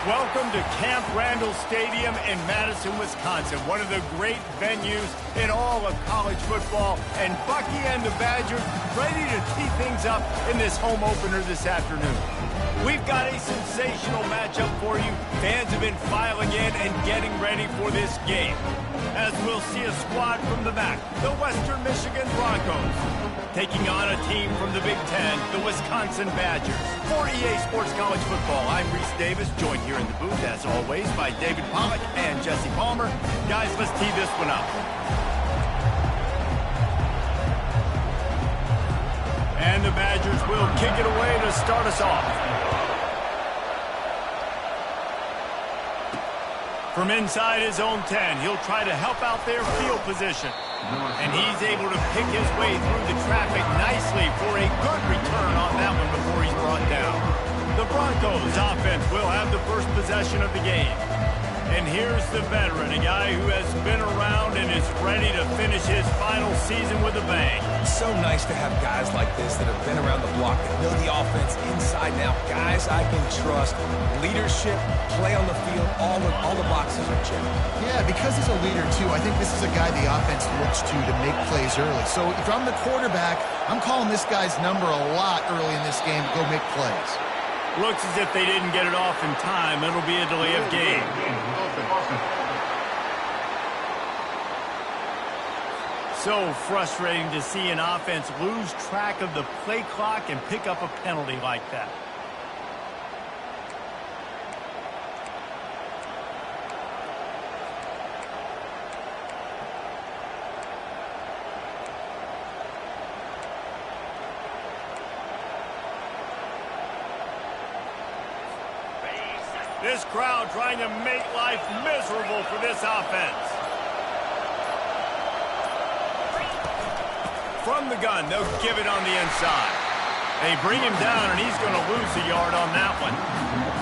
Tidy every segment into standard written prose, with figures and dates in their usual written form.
Welcome to Camp Randall Stadium in Madison, Wisconsin, one of the great venues in all of college football. And Bucky and the Badgers ready to tee things up in this home opener this afternoon. We've got a sensational matchup for you. Fans have been filing in and getting ready for this game. As we'll see a squad from the back, the Western Michigan Broncos, taking on a team from the Big Ten, the Wisconsin Badgers. For EA Sports College Football, I'm Reese Davis, joined here in the booth, as always, by David Pollack and Jesse Palmer. Guys, let's tee this one up. And the Badgers will kick it away to start us off. From inside his own 10, he'll try to help out their field position. And he's able to pick his way through the traffic nicely for a good return on that one before he's brought down. The Broncos offense will have the first possession of the game. And here's the veteran, a guy who has been around and is ready to finish his final season with a bang. It's so nice to have guys like this that have been around the block, that know the offense inside and out. Guys I can trust. Leadership, play on the field, all the boxes are checked. Yeah, because he's a leader, too, I think this is a guy the offense looks to make plays early. So if I'm the quarterback, I'm calling this guy's number a lot early in this game to go make plays. Looks as if they didn't get it off in time. It'll be a delay of game. So frustrating to see an offense lose track of the play clock and pick up a penalty like that. This crowd trying to make life miserable for this offense. From the gun, they'll give it on the inside. They bring him down, and he's going to lose a yard on that one.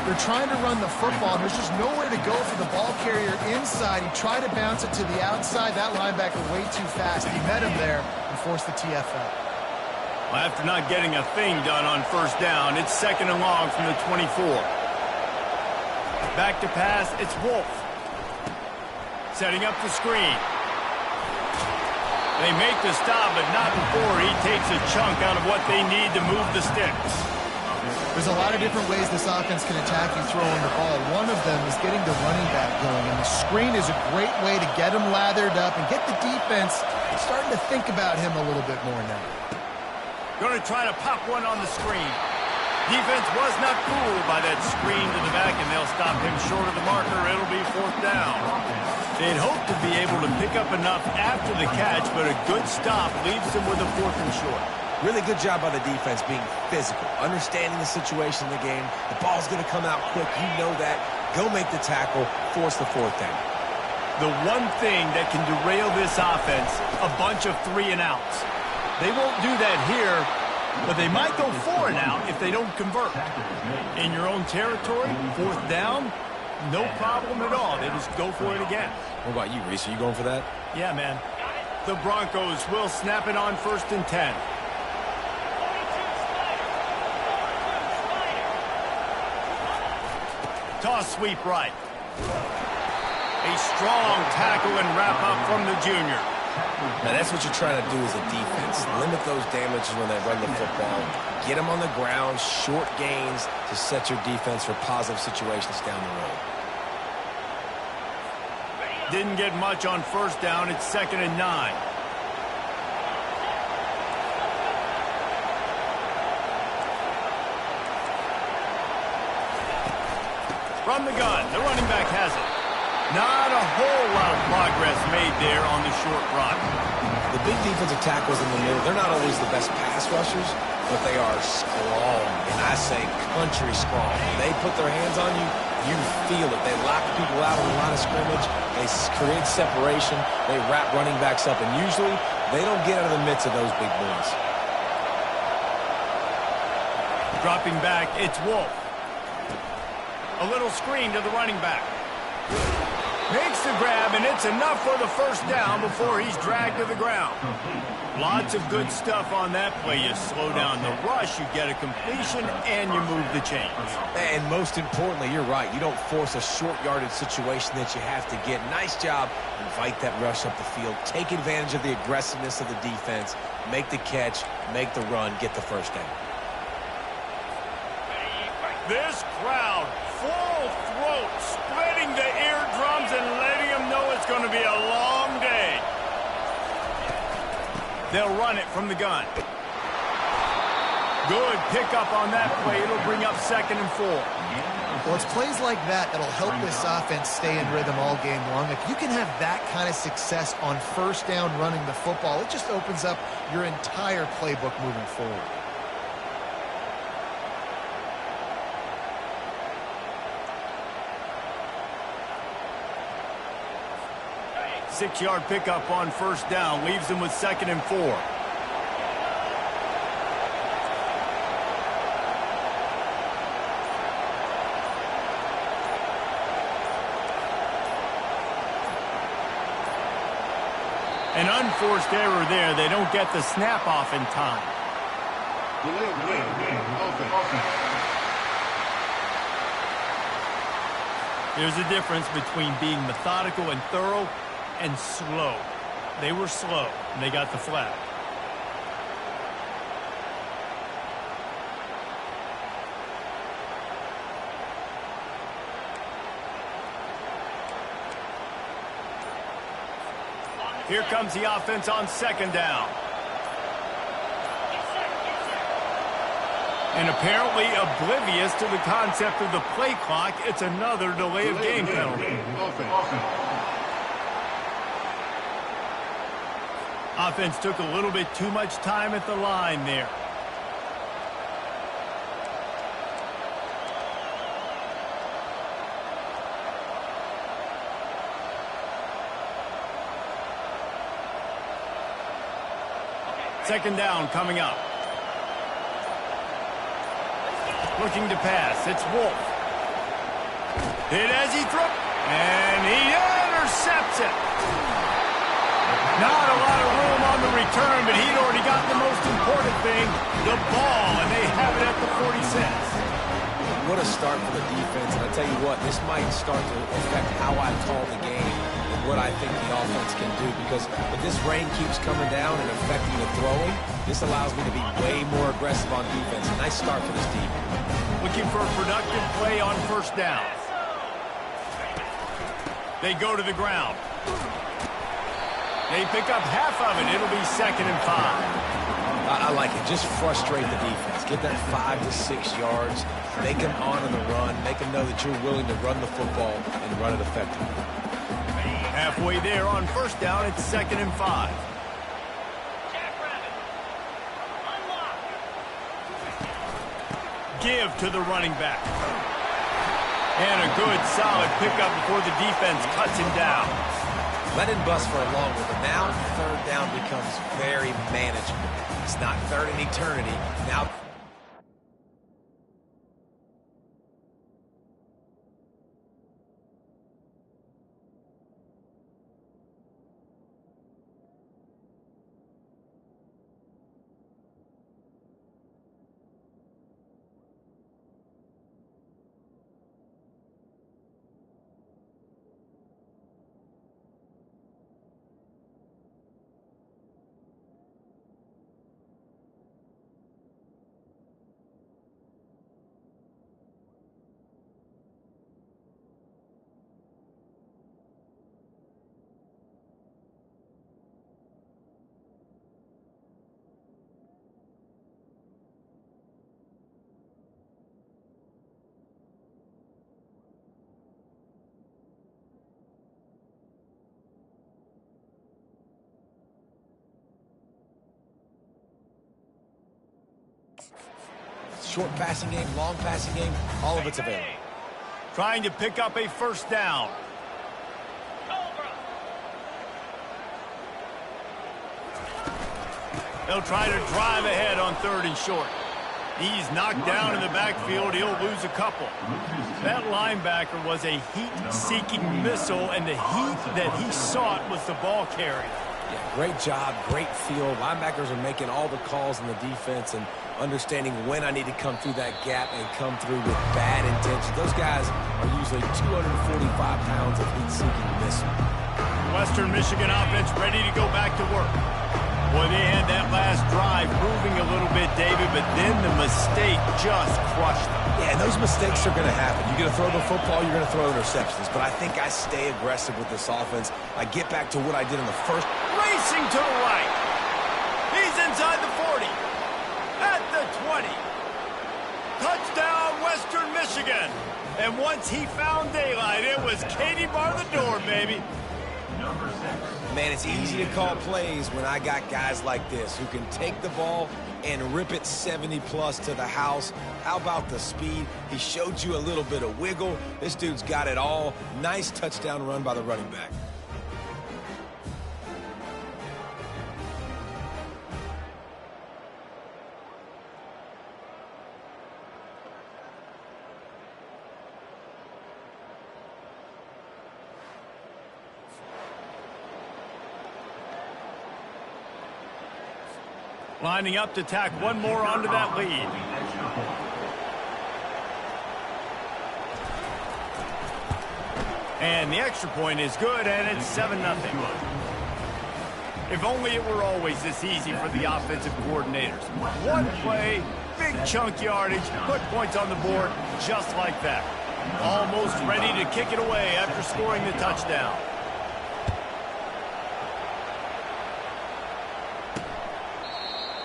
They're trying to run the football, and there's just nowhere to go for the ball carrier inside. He tried to bounce it to the outside. That linebacker way too fast. He met him there and forced the TFL. Well, after not getting a thing done on first down, it's 2nd and long from the 24. Back to pass, it's Wolf. Setting up the screen. They make the stop, but not before he takes a chunk out of what they need to move the sticks. There's a lot of different ways this offense can attack you throwing the ball. One of them is getting the running back going, and the screen is a great way to get him lathered up and get the defense starting to think about him a little bit more now. Going to try to pop one on the screen. Defense was not fooled by that screen to the back, and they'll stop him short of the marker. It'll be 4th down. They'd hoped to be able to pick up enough after the catch, but a good stop leaves them with a 4th and short. Really good job by the defense being physical, understanding the situation in the game. The ball's going to come out quick. You know that. Go make the tackle, force the 4th down. The one thing that can derail this offense, a bunch of 3 and outs. They won't do that here, but they might go 4 and out if they don't convert. In your own territory, 4th down, no problem at all. They just go for it again. What about you, Reese? Are you going for that? Yeah, man. The Broncos will snap it on 1st and 10. Toss sweep right. A strong tackle and wrap up from the junior. Now, that's what you're trying to do as a defense. Limit those damages when they run the football. Get them on the ground, short gains to set your defense for positive situations down the road. Didn't get much on 1st down. It's 2nd and 9. From the gun, the running back has it. Not a whole lot of progress made there on the short run. The big defensive tackles in the middle, they're not always the best pass rushers, but they are strong, and I say country strong. When they put their hands on you, you feel it. They lock people out on the line of scrimmage. They create separation. They wrap running backs up, and usually they don't get out of the midst of those big boys. Dropping back, it's Wolf. A little screen to the running back. Makes the grab, and it's enough for the first down before he's dragged to the ground. Lots of good stuff on that play. You slow down the rush, you get a completion, and you move the chains. And most importantly, you're right. You don't force a short yardage situation that you have to get. Nice job. Invite that rush up the field. Take advantage of the aggressiveness of the defense. Make the catch, make the run, get the first down. This crowd, full throat, spreading the eardrums and letting them know it's going to be a long day. They'll run it from the gun. Good pickup on that play. It'll bring up 2nd and 4. Well, it's plays like that that'll help this offense stay in rhythm all game long. If you can have that kind of success on first down running the football, it just opens up your entire playbook moving forward. Six-yard pickup on first down. Leaves them with 2nd and 4. An unforced error there. They don't get the snap off in time. There's a difference between being methodical and thorough and slow. They were slow, and they got the flag. Here comes the offense on 2nd down. And apparently oblivious to the concept of the play clock, it's another delay of game penalty. Offense took a little bit too much time at the line there. Second down coming up. Looking to pass. It's Wolf. Hit as he throws. And he intercepts it. Not a lot of room on the return, but he'd already got the most important thing, the ball, and they have it at the 46. What a start for the defense. And I tell you what, this might start to affect how I call the game and what I think the offense can do. Because if this rain keeps coming down and affecting the throwing, this allows me to be way more aggressive on defense. A nice start for this team. Looking for a productive play on first down. They go to the ground. They pick up half of it. It'll be 2nd and 5. I like it. Just frustrate the defense. Give that 5 to 6 yards. Make them honor the run. Make them know that you're willing to run the football and run it effectively. Halfway there on first down, it's 2nd and 5. Give to the running back. And a good, solid pickup before the defense cuts him down. Let him bust for a long one, but now 3rd down becomes very manageable. It's not 3rd in eternity. Now short passing game, long passing game, all of it's available. Trying to pick up a first down. They'll try to drive ahead on 3rd and short. He's knocked down in the backfield. He'll lose a couple. That linebacker was a heat-seeking missile, and the heat that he sought was the ball carrier. Yeah, great job, great feel. Linebackers are making all the calls in the defense and understanding when I need to come through that gap and come through with bad intentions. Those guys are usually 245 pounds of heat-seeking missile. Western Michigan offense ready to go back to work. Boy, they had that last drive moving a little bit, David, but then the mistake just crushed them. Yeah, and those mistakes are going to happen. You're going to throw the football, you're going to throw interceptions. But I think I stay aggressive with this offense. I get back to what I did in the first. Racing to the right. He's inside the 40. At the 20. Touchdown, Western Michigan. And once he found daylight, it was Katie bar the door, baby. Man, it's easy to call plays when I got guys like this who can take the ball and rip it 70-plus to the house. How about the speed? He showed you a little bit of wiggle. This dude's got it all. Nice touchdown run by the running back. Lining up to tack one more onto that lead. And the extra point is good, and it's 7-0. If only it were always this easy for the offensive coordinators. One play, big chunk yardage, put points on the board just like that. Almost ready to kick it away after scoring the touchdown.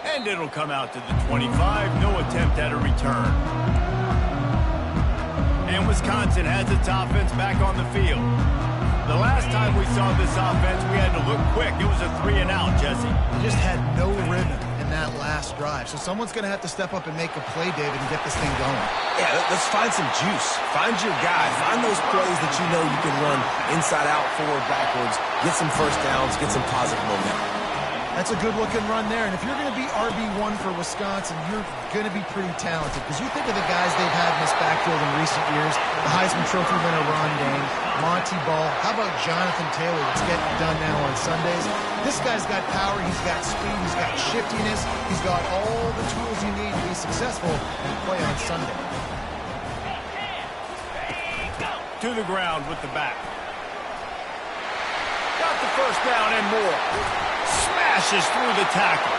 And it'll come out to the 25. No attempt at a return. And Wisconsin has its offense back on the field. The last time we saw this offense, we had to look quick. It was a 3-and-out, Jesse. They just had no rhythm in that last drive. So someone's going to have to step up and make a play, David, and get this thing going. Yeah, let's find some juice. Find your guy. Find those plays that you know you can run inside out, forward, backwards. Get some first downs. Get some positive momentum. That's a good-looking run there. And if you're going to be RB1 for Wisconsin, you're going to be pretty talented. Because you think of the guys they've had in this backfield in recent years, the Heisman Trophy winner Ron Dayne, Monty Ball. How about Jonathan Taylor that's getting done now on Sundays? This guy's got power. He's got speed. He's got shiftiness. He's got all the tools you need to be successful and play on Sunday. To the ground with the back. Got the first down and more. Smashes through the tackle.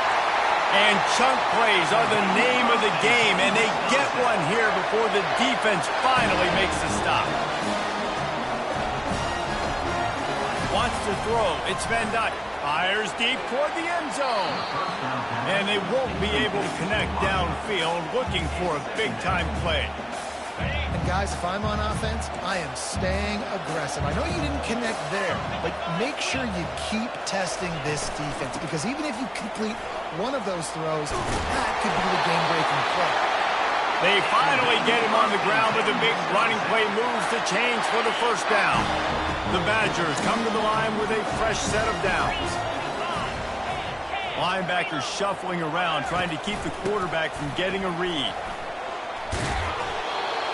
And chunk plays are the name of the game, and they get one here before the defense finally makes the stop. Wants to throw. It's Van Dyke. Fires deep toward the end zone. And they won't be able to connect downfield, looking for a big-time play. And guys, if I'm on offense, I am staying aggressive. I know you didn't connect there, but make sure you keep testing this defense, because even if you complete one of those throws, that could be the game-breaking play. They finally get him on the ground with a big running play moves to change for the first down. The Badgers come to the line with a fresh set of downs. Linebackers shuffling around, trying to keep the quarterback from getting a read.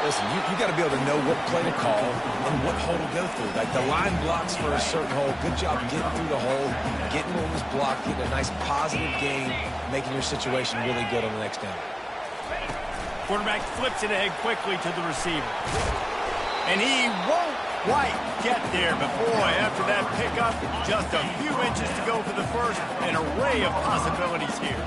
Listen, you got to be able to know what play to call and what hole to go through. Like the line blocks for a certain hole. Good job getting through the hole, getting what was blocked, getting a nice positive gain, making your situation really good on the next down. Quarterback flips it ahead quickly to the receiver. And he won't quite get there, but boy, after that pickup, just a few inches to go for the first. An array of possibilities here.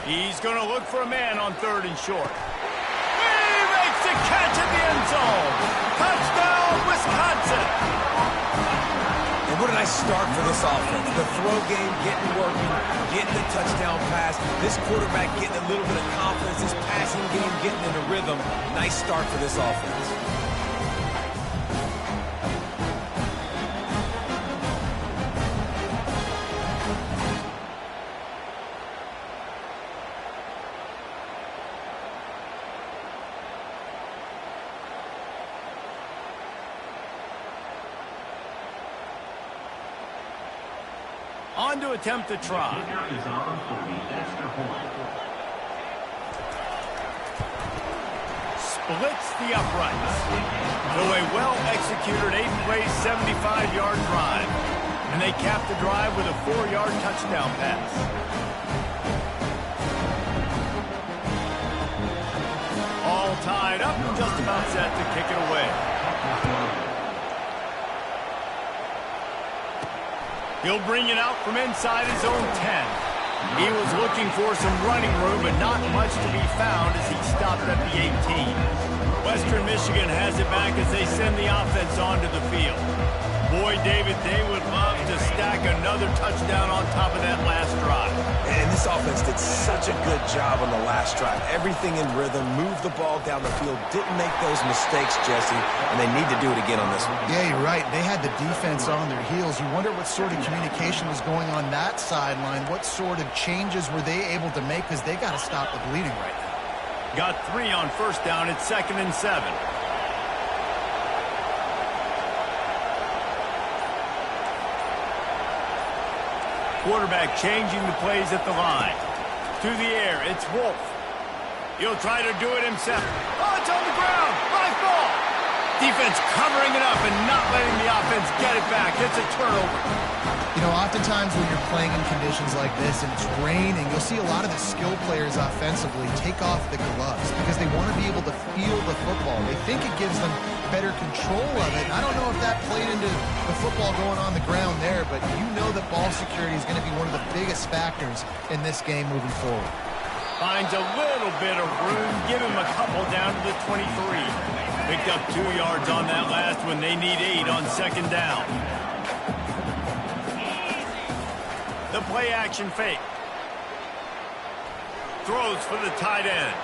He's going to look for a man on 3rd and short. He makes the catch at the end zone. Touchdown, Wisconsin. And what a nice start for this offense. The throw game getting working, getting the touchdown pass. This quarterback getting a little bit of confidence. This passing game getting in a rhythm. Nice start for this offense. On to attempt the try. Splits the uprights. So a well-executed 8-play, 75-yard drive. And they cap the drive with a 4-yard touchdown pass. All tied up and just about set to kick it away. He'll bring it out from inside his own 10. He was looking for some running room, but not much to be found as he stopped at the 18. Western Michigan has it back as they send the offense onto the field. Boy, David, they would love to stack another touchdown on top of that last drive. And this offense did such a good job on the last drive. Everything in rhythm, moved the ball down the field, didn't make those mistakes, Jesse, and they need to do it again on this one. Yeah, you're right. They had the defense on their heels. You wonder what sort of communication was going on that sideline. What sort of changes were they able to make, because they got to stop the bleeding right now. Got 3 on first down. It's 2nd and 7. Quarterback changing the plays at the line. To the air, it's Wolf. He'll try to do it himself. Oh, it's on the ground. High ball. Defense covering it up and not letting the offense get it back. It's a turnover. You know, oftentimes when you're playing in conditions like this and it's raining, you'll see a lot of the skill players offensively take off the gloves because they want to be able to feel the football. They think it gives them better control of it. And I don't know if that played into the football going on the ground there, but you know that ball security is going to be one of the biggest factors in this game moving forward. Finds a little bit of room. Give him a couple down to the 23. Picked up 2 yards on that last one. They need 8 on 2nd down. The play action fake. Throws for the tight end.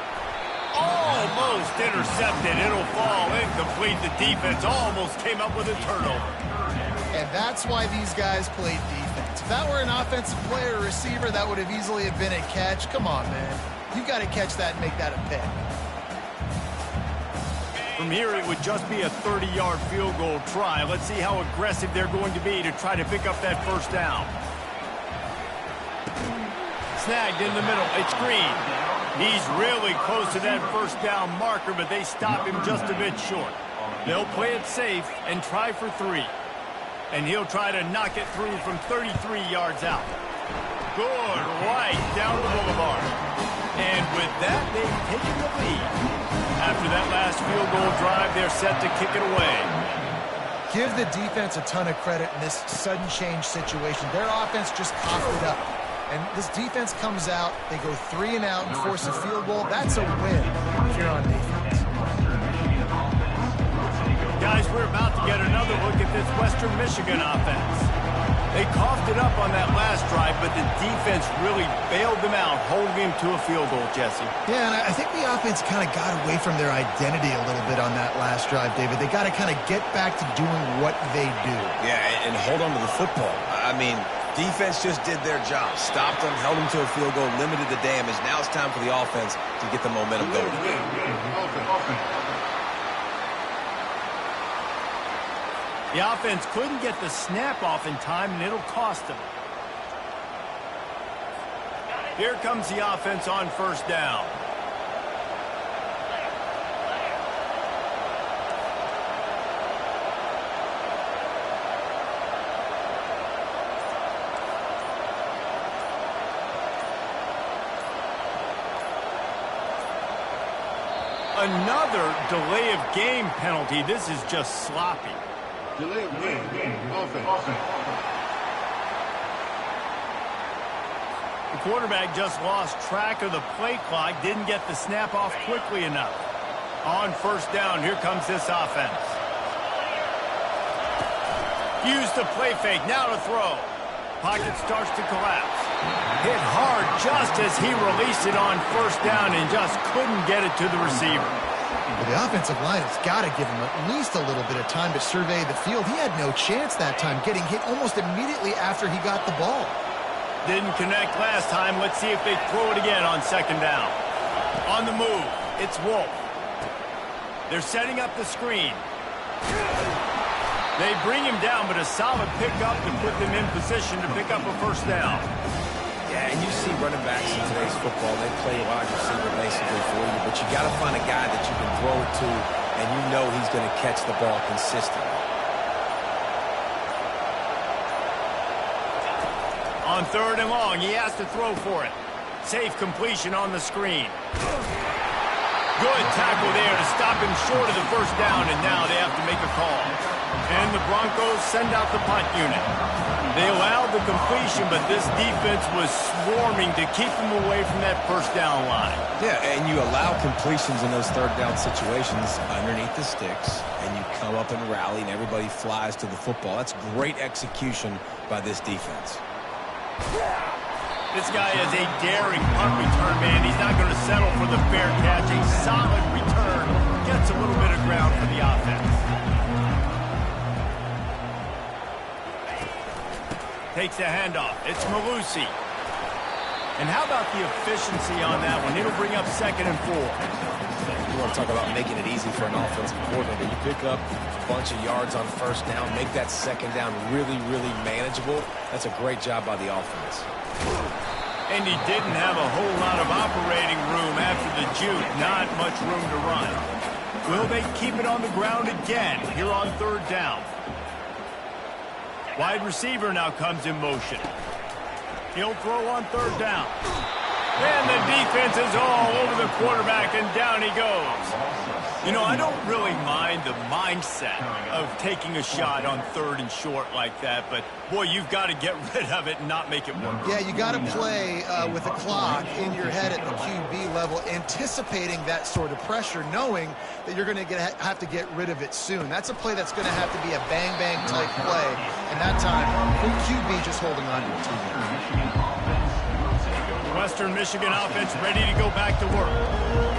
Almost intercepted. It'll fall incomplete. The defense almost came up with a turnover. And that's why these guys played defense. If that were an offensive player or receiver, that would have easily have been a catch. Come on, man. You got to catch that and make that a pick. From here, it would just be a 30-yard field goal try. Let's see how aggressive they're going to be to try to pick up that first down. Snagged in the middle. It's Green. He's really close to that first down marker, but they stop him just a bit short. They'll play it safe and try for 3. And he'll try to knock it through from 33 yards out. Good right down the boulevard. And with that, they've taken the lead. After that last field goal drive, they're set to kick it away. Give the defense a ton of credit in this sudden change situation. Their offense just coughed it up. And this defense comes out, they go 3 and out and force a field goal. That's a win if you're on defense. Guys, we're about to get another look at this Western Michigan offense. They coughed it up on that last drive, but the defense really bailed them out, holding him to a field goal, Jesse. Yeah, and I think the offense kind of got away from their identity a little bit on that last drive, David. They got to kind of get back to doing what they do. Yeah, and hold on to the football. I mean, defense just did their job. Stopped them, held them to a field goal, limited the damage. Now it's time for the offense to get the momentum going. The offense couldn't get the snap off in time, and it'll cost them. Here comes the offense on first down. Another delay of game penalty. This is just sloppy. Delay of game, offense. The quarterback just lost track of the play clock, didn't get the snap off quickly enough. On first down, here comes this offense. Use the play fake, now to throw. Pocket starts to collapse. Hit hard just as he released it on first down and just couldn't get it to the receiver. Well, the offensive line has got to give him at least a little bit of time to survey the field. He had no chance that time, getting hit almost immediately after he got the ball. Didn't connect last time. Let's see if they throw it again on second down. On the move, it's Wolf. They're setting up the screen. They bring him down, but a solid pickup to put them in position to pick up a first down. Yeah, and you see running backs in today's football, they play wide receiver basically for you, but you got to find a guy that you can throw it to, and you know he's going to catch the ball consistently. On 3rd and long, he has to throw for it. Safe completion on the screen. Good tackle there to stop him short of the first down, and now they have to make a call. And the Broncos send out the punt unit. They allowed the completion, but this defense was swarming to keep them away from that first down line. Yeah, and you allow completions in those 3rd down situations underneath the sticks, and you come up and rally, and everybody flies to the football. That's great execution by this defense. This guy is a daring punt return, man. He's not going to settle for the fair catch. A solid return gets a little bit of ground for the offense. Takes the handoff. It's Malusi. And how about the efficiency on that one? It'll bring up 2nd and 4. You want to talk about making it easy for an offensive coordinator. You pick up a bunch of yards on 1st down, make that 2nd down really, really manageable. That's a great job by the offense. And he didn't have a whole lot of operating room after the juke. Not much room to run. Will they keep it on the ground again here on 3rd down? Wide receiver now comes in motion. He'll throw on 3rd down. And the defense is all over the quarterback, and down he goes. You know, I don't really mind the mindset of taking a shot on 3rd and short like that, but, boy, you've got to get rid of it and not make it work. Yeah, you got to play with a clock in your head at the QB level, anticipating that sort of pressure, knowing that you're going to have to get rid of it soon. That's a play that's going to have to be a bang-bang type play, and that time, QB just holding on to it too much. Western Michigan offense ready to go back to work.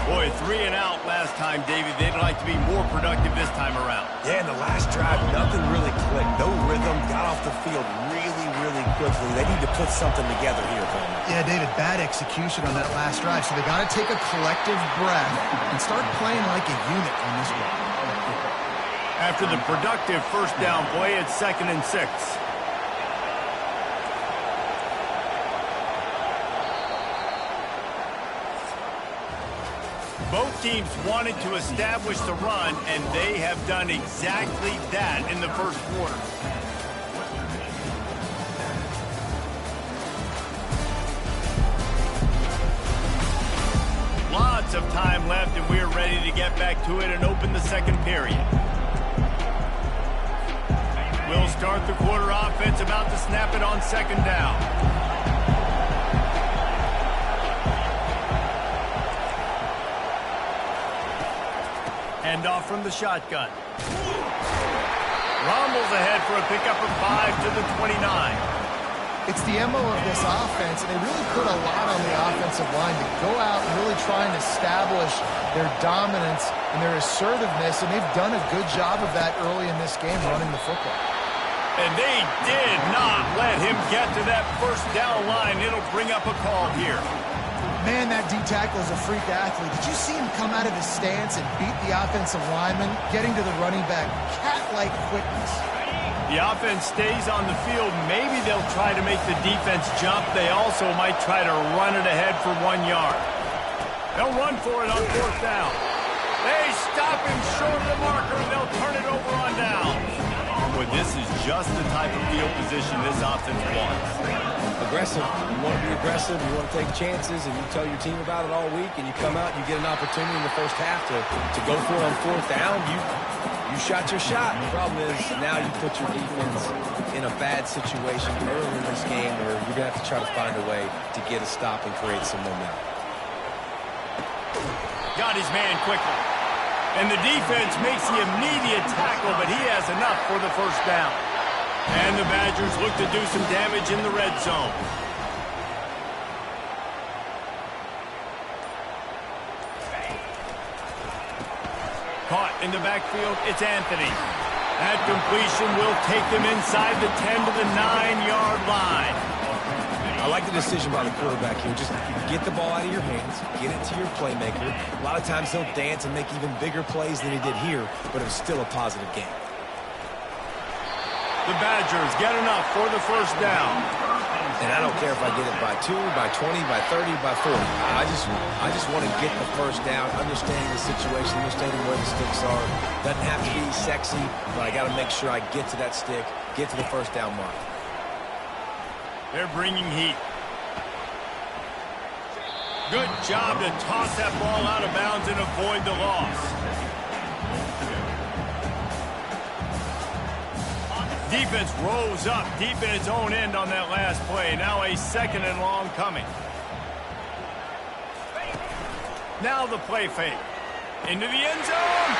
Boy, 3 and out last time, David. They'd like to be more productive this time around. Yeah, in the last drive, nothing really clicked. No rhythm, got off the field really, really quickly. They need to put something together here, Coleman. Yeah, David, bad execution on that last drive, so they got to take a collective breath and start playing like a unit on this one. After the productive first down play, it's 2nd and 6. Both teams wanted to establish the run, and they have done exactly that in the first quarter. Lots of time left, and we're ready to get back to it and open the 2nd period. We'll start the quarter offense, about to snap it on 2nd down. Handoff from the shotgun. Rumbles ahead for a pickup of 5 to the 29. It's the MO of this offense, and they really put a lot on the offensive line to go out and really try and establish their dominance and their assertiveness, and they've done a good job of that early in this game running the football. And they did not let him get to that first down line. It'll bring up a call here. Man, that D-tackle is a freak athlete. Did you see him come out of his stance and beat the offensive lineman, getting to the running back? Cat-like quickness. The offense stays on the field. Maybe they'll try to make the defense jump. They also might try to run it ahead for 1 yard. They'll run for it on 4th down. They stop him short of the marker, and they'll turn it over on down. Boy, this is just the type of field position this offense wants. Aggressive. You want to be aggressive. You want to take chances, and you tell your team about it all week, and you come out and you get an opportunity in the first half to go for it on 4th down. You shot your shot. The problem is now you put your defense in a bad situation early in this game where you're going to have to try to find a way to get a stop and create some momentum. Got his man quickly. And the defense makes the immediate tackle, but he has enough for the first down. And the Badgers look to do some damage in the red zone. Caught in the backfield, it's Anthony. That completion will take them inside the 10 to the 9-yard line. I like the decision by the quarterback here. Just get the ball out of your hands, get it to your playmaker. A lot of times he'll dance and make even bigger plays than he did here, but it was still a positive game. The Badgers get enough for the first down. And I don't care if I get it by 2, by 20, by 30, by 40. I just want to get the first down, understanding the situation, understanding where the sticks are. Doesn't have to be sexy, but I got to make sure I get to that stick, get to the first down mark. They're bringing heat. Good job to toss that ball out of bounds and avoid the loss. Defense rose up deep in its own end on that last play. Now a 2nd and long coming. Now the play fake. Into the end zone.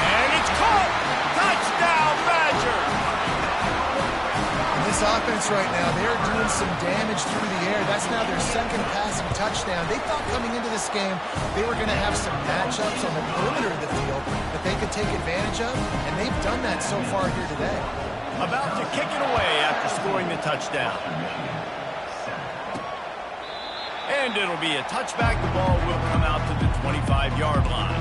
And it's caught. Touchdown, Badgers. This offense right now, they're doing some damage through the air. That's now their 2nd passing touchdown. They thought coming into this game they were going to have some matchups on the perimeter of the field that they could take advantage of, and they've done that so far here today. About to kick it away after scoring the touchdown. And it'll be a touchback. The ball will come out to the 25-yard line.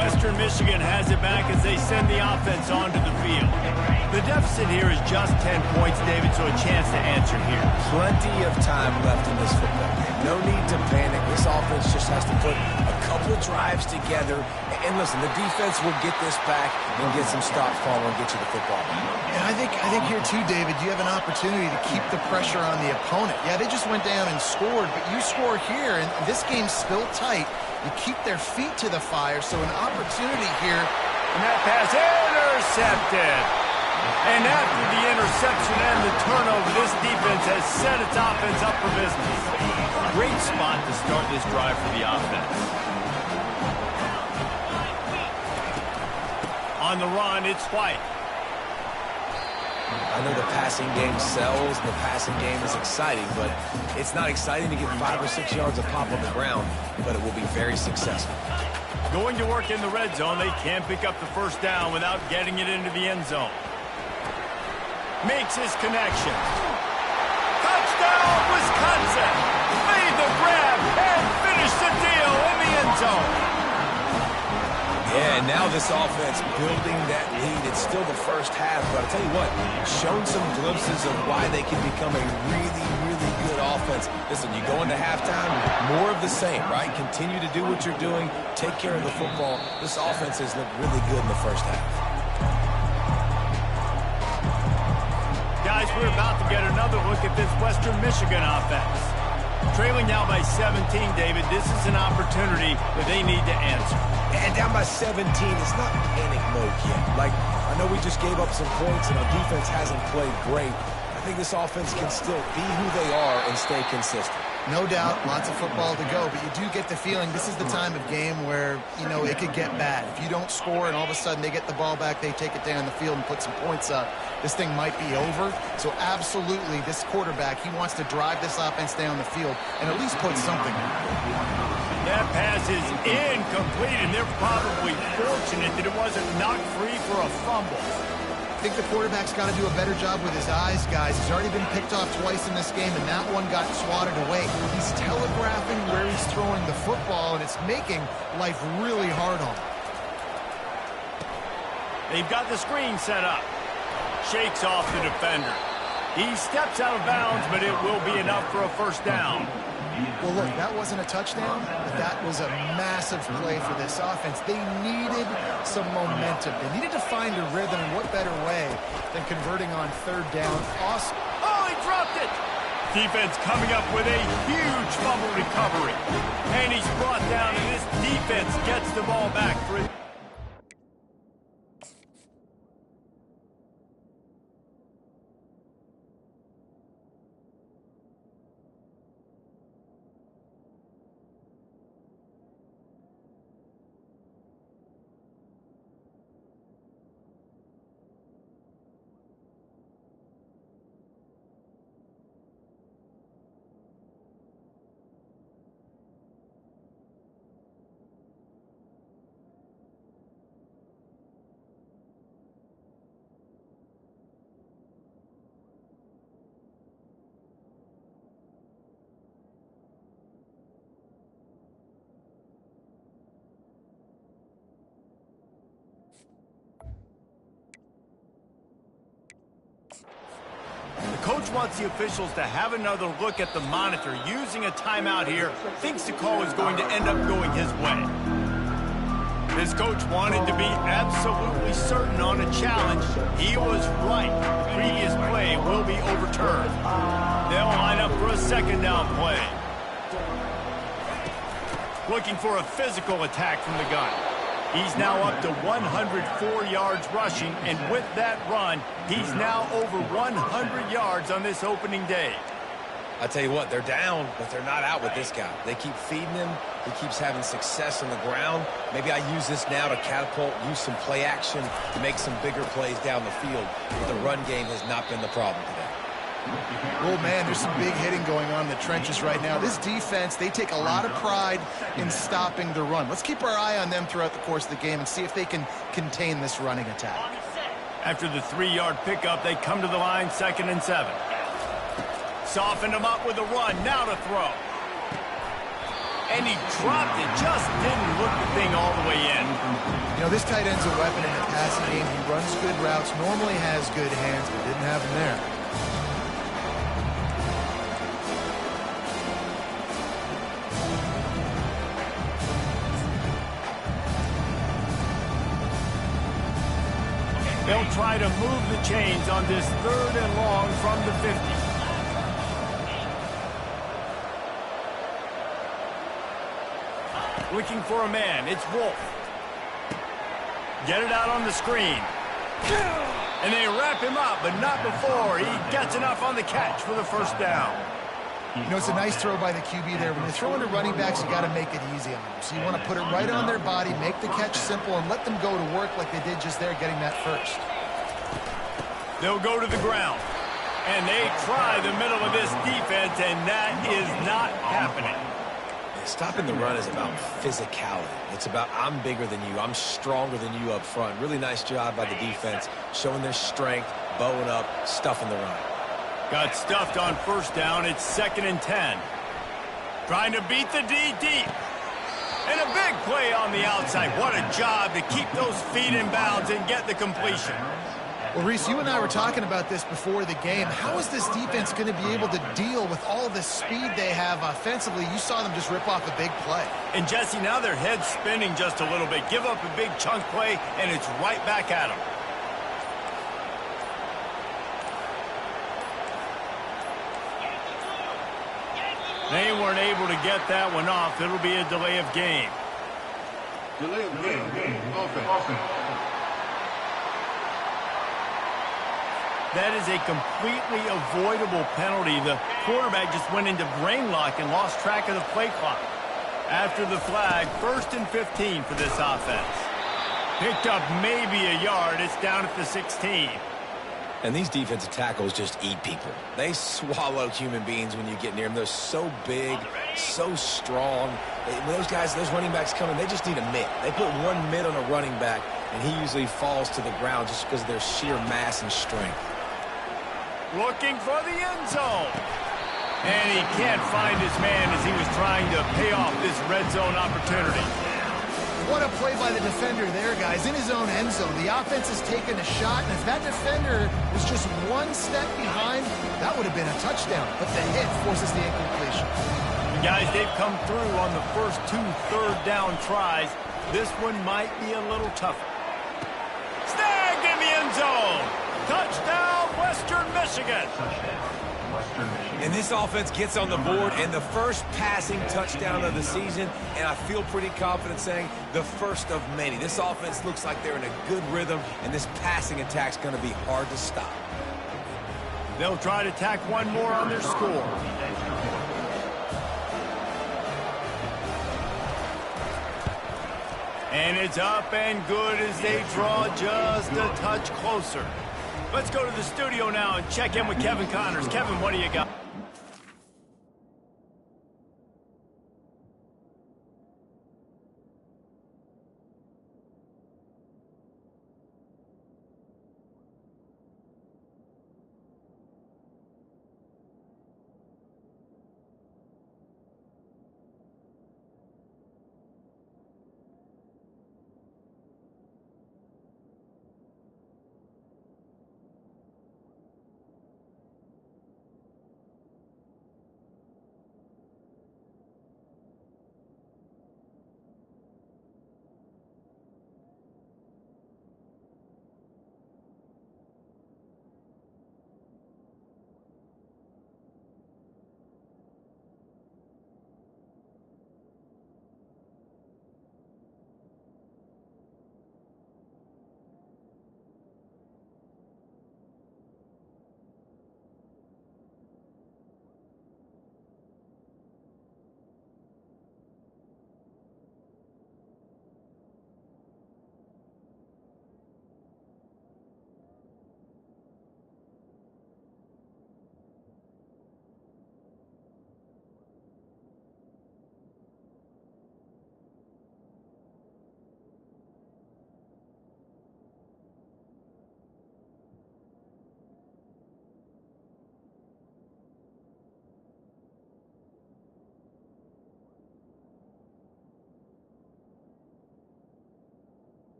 Western Michigan has it back as they send the offense onto the field. The deficit here is just 10 points, David, so a chance to answer here. Plenty of time left in this football game. No need to panic. This offense just has to put a couple drives together. And listen, the defense will get this back and get some stops following and get you the football. And I think here too, David, you have an opportunity to keep the pressure on the opponent. Yeah, they just went down and scored, but you score here, and this game's still tight. You keep their feet to the fire, so an opportunity here. And that pass intercepted. And after the interception and the turnover, this defense has set its offense up for business. Great spot to start this drive for the offense. On the run, it's White. I know the passing game sells, and the passing game is exciting, but it's not exciting to get 5 or 6 yards of pop on the ground, but it will be very successful. Going to work in the red zone, they can't pick up the first down without getting it into the end zone. Makes his connection. Touchdown, Wisconsin! Made the grab and finished the deal in the end zone. Yeah, and now this offense building that lead. It's still the first half, but I'll tell you what, shown some glimpses of why they can become a really, really good offense. Listen, you go into halftime, more of the same, right? Continue to do what you're doing, take care of the football. This offense has looked really good in the first half. Guys, we're about to get another look at this Western Michigan offense. Trailing now by 17, David, this is an opportunity that they need to answer. And down by 17, it's not panic mode yet. Like, I know we just gave up some points and our defense hasn't played great. I think this offense can still be who they are and stay consistent. No doubt, lots of football to go, but you do get the feeling this is the time of game where, you know, it could get bad. If you don't score and all of a sudden they get the ball back, they take it down the field and put some points up, this thing might be over. So absolutely, this quarterback, he wants to drive this offense down the field and at least put something in. That pass is incomplete, and they're probably fortunate that it wasn't knocked free for a fumble. I think the quarterback's got to do a better job with his eyes, guys. He's already been picked off twice in this game, and that one got swatted away. He's telegraphing where he's throwing the football, and it's making life really hard on him. They've got the screen set up. Shakes off the defender. He steps out of bounds, but it will be enough for a first down. Well, look, that wasn't a touchdown, but that was a massive play for this offense. They needed some momentum. They needed to find a rhythm, and what better way than converting on third down. Awesome. Oh, he dropped it! Defense coming up with a huge fumble recovery. And he's brought down, and this defense gets the ball back for it. coach wants the officials to have another look at the monitor. Using a timeout here, thinks the call is going to end up going his way. This coach wanted to be absolutely certain on a challenge. He was right. The previous play will be overturned. They'll line up for a second down play. Looking for a physical attack from the gun. He's now up to 104 yards rushing, and with that run, he's now over 100 yards on this opening day. I tell you what, they're down, but they're not out with this guy. They keep feeding him. He keeps having success on the ground. Maybe I use this now to catapult, use some play action to make some bigger plays down the field. But the run game has not been the problem today. Oh, man, there's some big hitting going on in the trenches right now. This defense, they take a lot of pride in stopping the run. Let's keep our eye on them throughout the course of the game and see if they can contain this running attack. After the 3-yard pickup, they come to the line, 2nd and 7. Softened him up with a run, now to throw. And he dropped it, just didn't look the thing all the way in. You know, this tight end's a weapon in the passing game. He runs good routes, normally has good hands, but didn't have them there. They'll try to move the chains on this 3rd and long from the 50. Looking for a man, it's Wolf. Get it out on the screen. And they wrap him up, but not before he gets enough on the catch for the first down. You know, it's a nice throw by the QB there. When you're throwing to running backs, you got to make it easy on them. So you want to put it right on their body, make the catch simple, and let them go to work like they did just there, getting that first. They'll go to the ground. And they try the middle of this defense, and that is not happening. Stopping the run is about physicality. It's about I'm bigger than you. I'm stronger than you up front. Really nice job by the defense, showing their strength, bowing up, stuffing the run. Got stuffed on first down. It's 2nd and 10. Trying to beat the D deep. And a big play on the outside. What a job to keep those feet in bounds and get the completion. Well, Reese, you and I were talking about this before the game. How is this defense going to be able to deal with all the speed they have offensively? You saw them just rip off a big play. And, Jesse, now their head's spinning just a little bit. Give up a big chunk play, and it's right back at them. They weren't able to get that one off. It'll be a delay of game. Delay of game. Offense. That is a completely avoidable penalty. The quarterback just went into brain lock and lost track of the play clock. After the flag, 1st and 15 for this offense. Picked up maybe a yard. It's down at the 16. And these defensive tackles just eat people. They swallow human beings when you get near them. They're so big, so strong. When those guys, those running backs come in, they just need a mitt. They put one mitt on a running back, and he usually falls to the ground just because of their sheer mass and strength. Looking for the end zone. And he can't find his man as he was trying to pay off this red zone opportunity. What a play by the defender there, guys. In his own end zone, the offense has taken a shot, and if that defender was just one step behind, that would have been a touchdown. But the hit forces the incompletion. Guys, they've come through on the first 2 third-down tries. This one might be a little tougher. Snagged in the end zone. Touchdown, Western Michigan. And this offense gets on the board, and the first passing touchdown of the season, and I feel pretty confident saying the first of many. This offense looks like they're in a good rhythm, and this passing attack's going to be hard to stop. They'll try to tack one more on their score. And it's up and good as they draw just a touch closer. Let's go to the studio now and check in with Kevin Connors. Kevin, what do you got?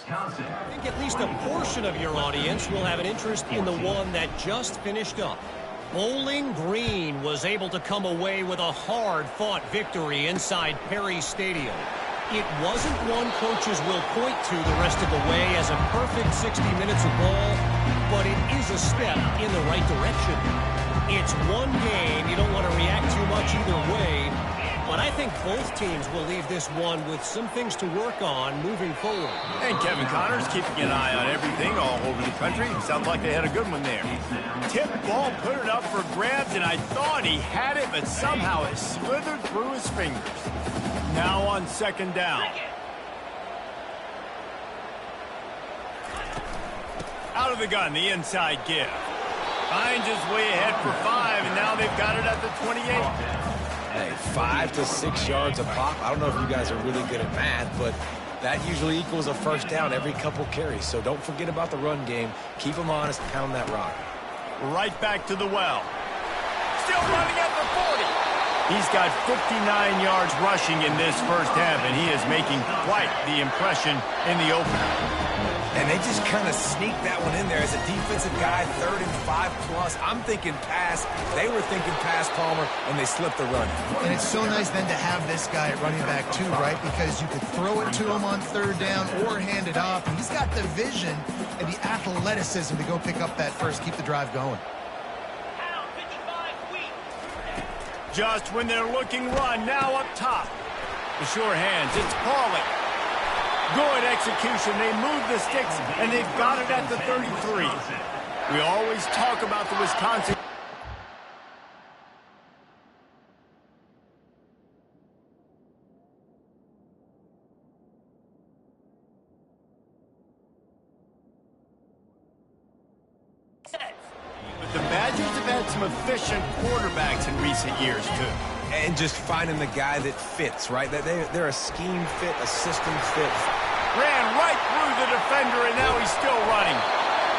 Wisconsin. I think at least a portion of your audience will have an interest in the one that just finished up. Bowling Green was able to come away with a hard-fought victory inside Perry Stadium. It wasn't one coaches will point to the rest of the way as a perfect 60 minutes of ball, but it is a step in the right direction. It's one game. You don't want to react too much either way, but I think both teams will leave this one with some things to work on moving forward. And Kevin Connors keeping an eye on everything all over the country. Sounds like they had a good one there. Tip ball, put it up for grabs, and I thought he had it, but somehow it slithered through his fingers. Now on second down. Out of the gun, the inside give. Finds his way ahead for 5, and now they've got it at the 28. Hey, 5 to 6 yards a pop. I don't know if you guys are really good at math, but that usually equals a first down every couple carries. So don't forget about the run game. Keep them honest, pound that rock. Right back to the well. Still running at the 40. He's got 59 yards rushing in this first half, and he is making quite the impression in the opener. And they just kind of sneaked that one in there as a defensive guy, 3rd and 5+. I'm thinking pass. They were thinking pass, Palmer, and they slipped the run. And it's so nice then to have this guy at running back too, right? Because you could throw it to him on 3rd down or hand it off. And he's got the vision and the athleticism to go pick up that first, keep the drive going. Just when they're looking run, now up top. The sure hands, it's Pauly. Good execution. They move the sticks, and they've got it at the 33. We always talk about the Wisconsin. But the Badgers have had some efficient quarterbacks in recent years, too. And just finding the guy that fits, right? They're a scheme fit, a system fit. Ran right through the defender, and now he's still running.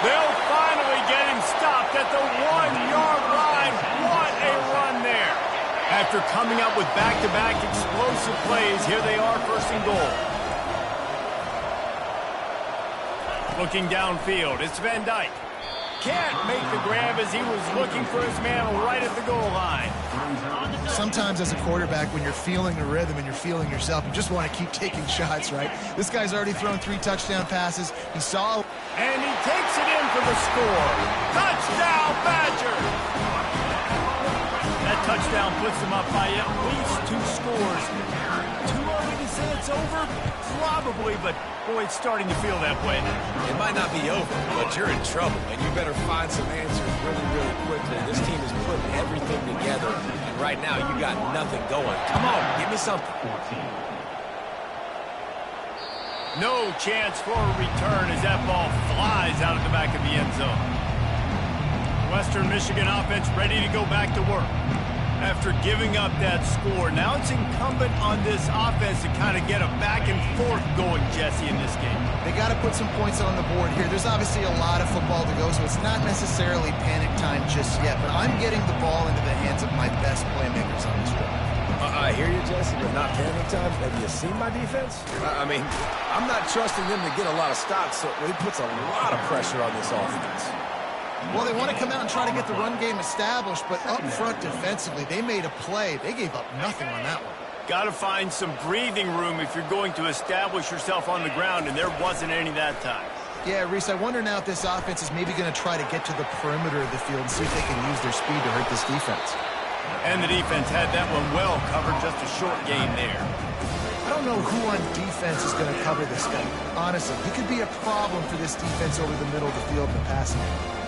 They'll finally get him stopped at the 1-yard line. What a run there. After coming up with back-to-back explosive plays, here they are, 1st and goal. Looking downfield, it's Van Dyke. Can't make the grab as he was looking for his man right at the goal line. Sometimes as a quarterback, when you're feeling the rhythm and you're feeling yourself, you just want to keep taking shots, right? This guy's already thrown 3 touchdown passes. He saw... And he takes it in for the score. Touchdown, Badgers! That touchdown puts them up by at least 2 scores. Too early to say it's over? Probably, but boy, it's starting to feel that way. It might not be over, but you're in trouble, and you better find some answers really, really quickly. This team is putting everything together, and right now you got nothing going. Come on, give me something. No chance for a return as that ball flies out of the back of the end zone. Western Michigan offense ready to go back to work. After giving up that score, now it's incumbent on this offense to kind of get a back and forth going, Jesse, in this game. They got to put some points on the board here. There's obviously a lot of football to go, so it's not necessarily panic time just yet, but I'm getting the ball into the hands of my best playmakers on this drive. I hear you, Jesse, but not panic time. Have you seen my defense? I mean, I'm not trusting them to get a lot of stops, so it puts a lot of pressure on this offense. Well, they want to come out and try to get the run game established, but up front defensively, they made a play. They gave up nothing on that one. Got to find some breathing room if you're going to establish yourself on the ground, and there wasn't any that time. Yeah, Reese, I wonder now if this offense is maybe going to try to get to the perimeter of the field and see if they can use their speed to hurt this defense. And the defense had that one well covered, just a short gain there. I don't know who on defense is going to cover this guy. Honestly, he could be a problem for this defense over the middle of the field in the passing game.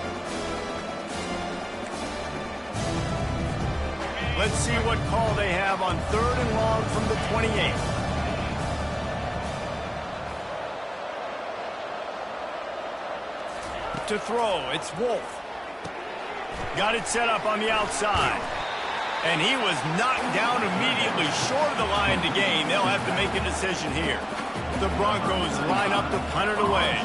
Let's see what call they have on 3rd and long from the 28. To throw, it's Wolf. Got it set up on the outside. And he was knocked down immediately short of the line to gain. They'll have to make a decision here. The Broncos line up to punt it away.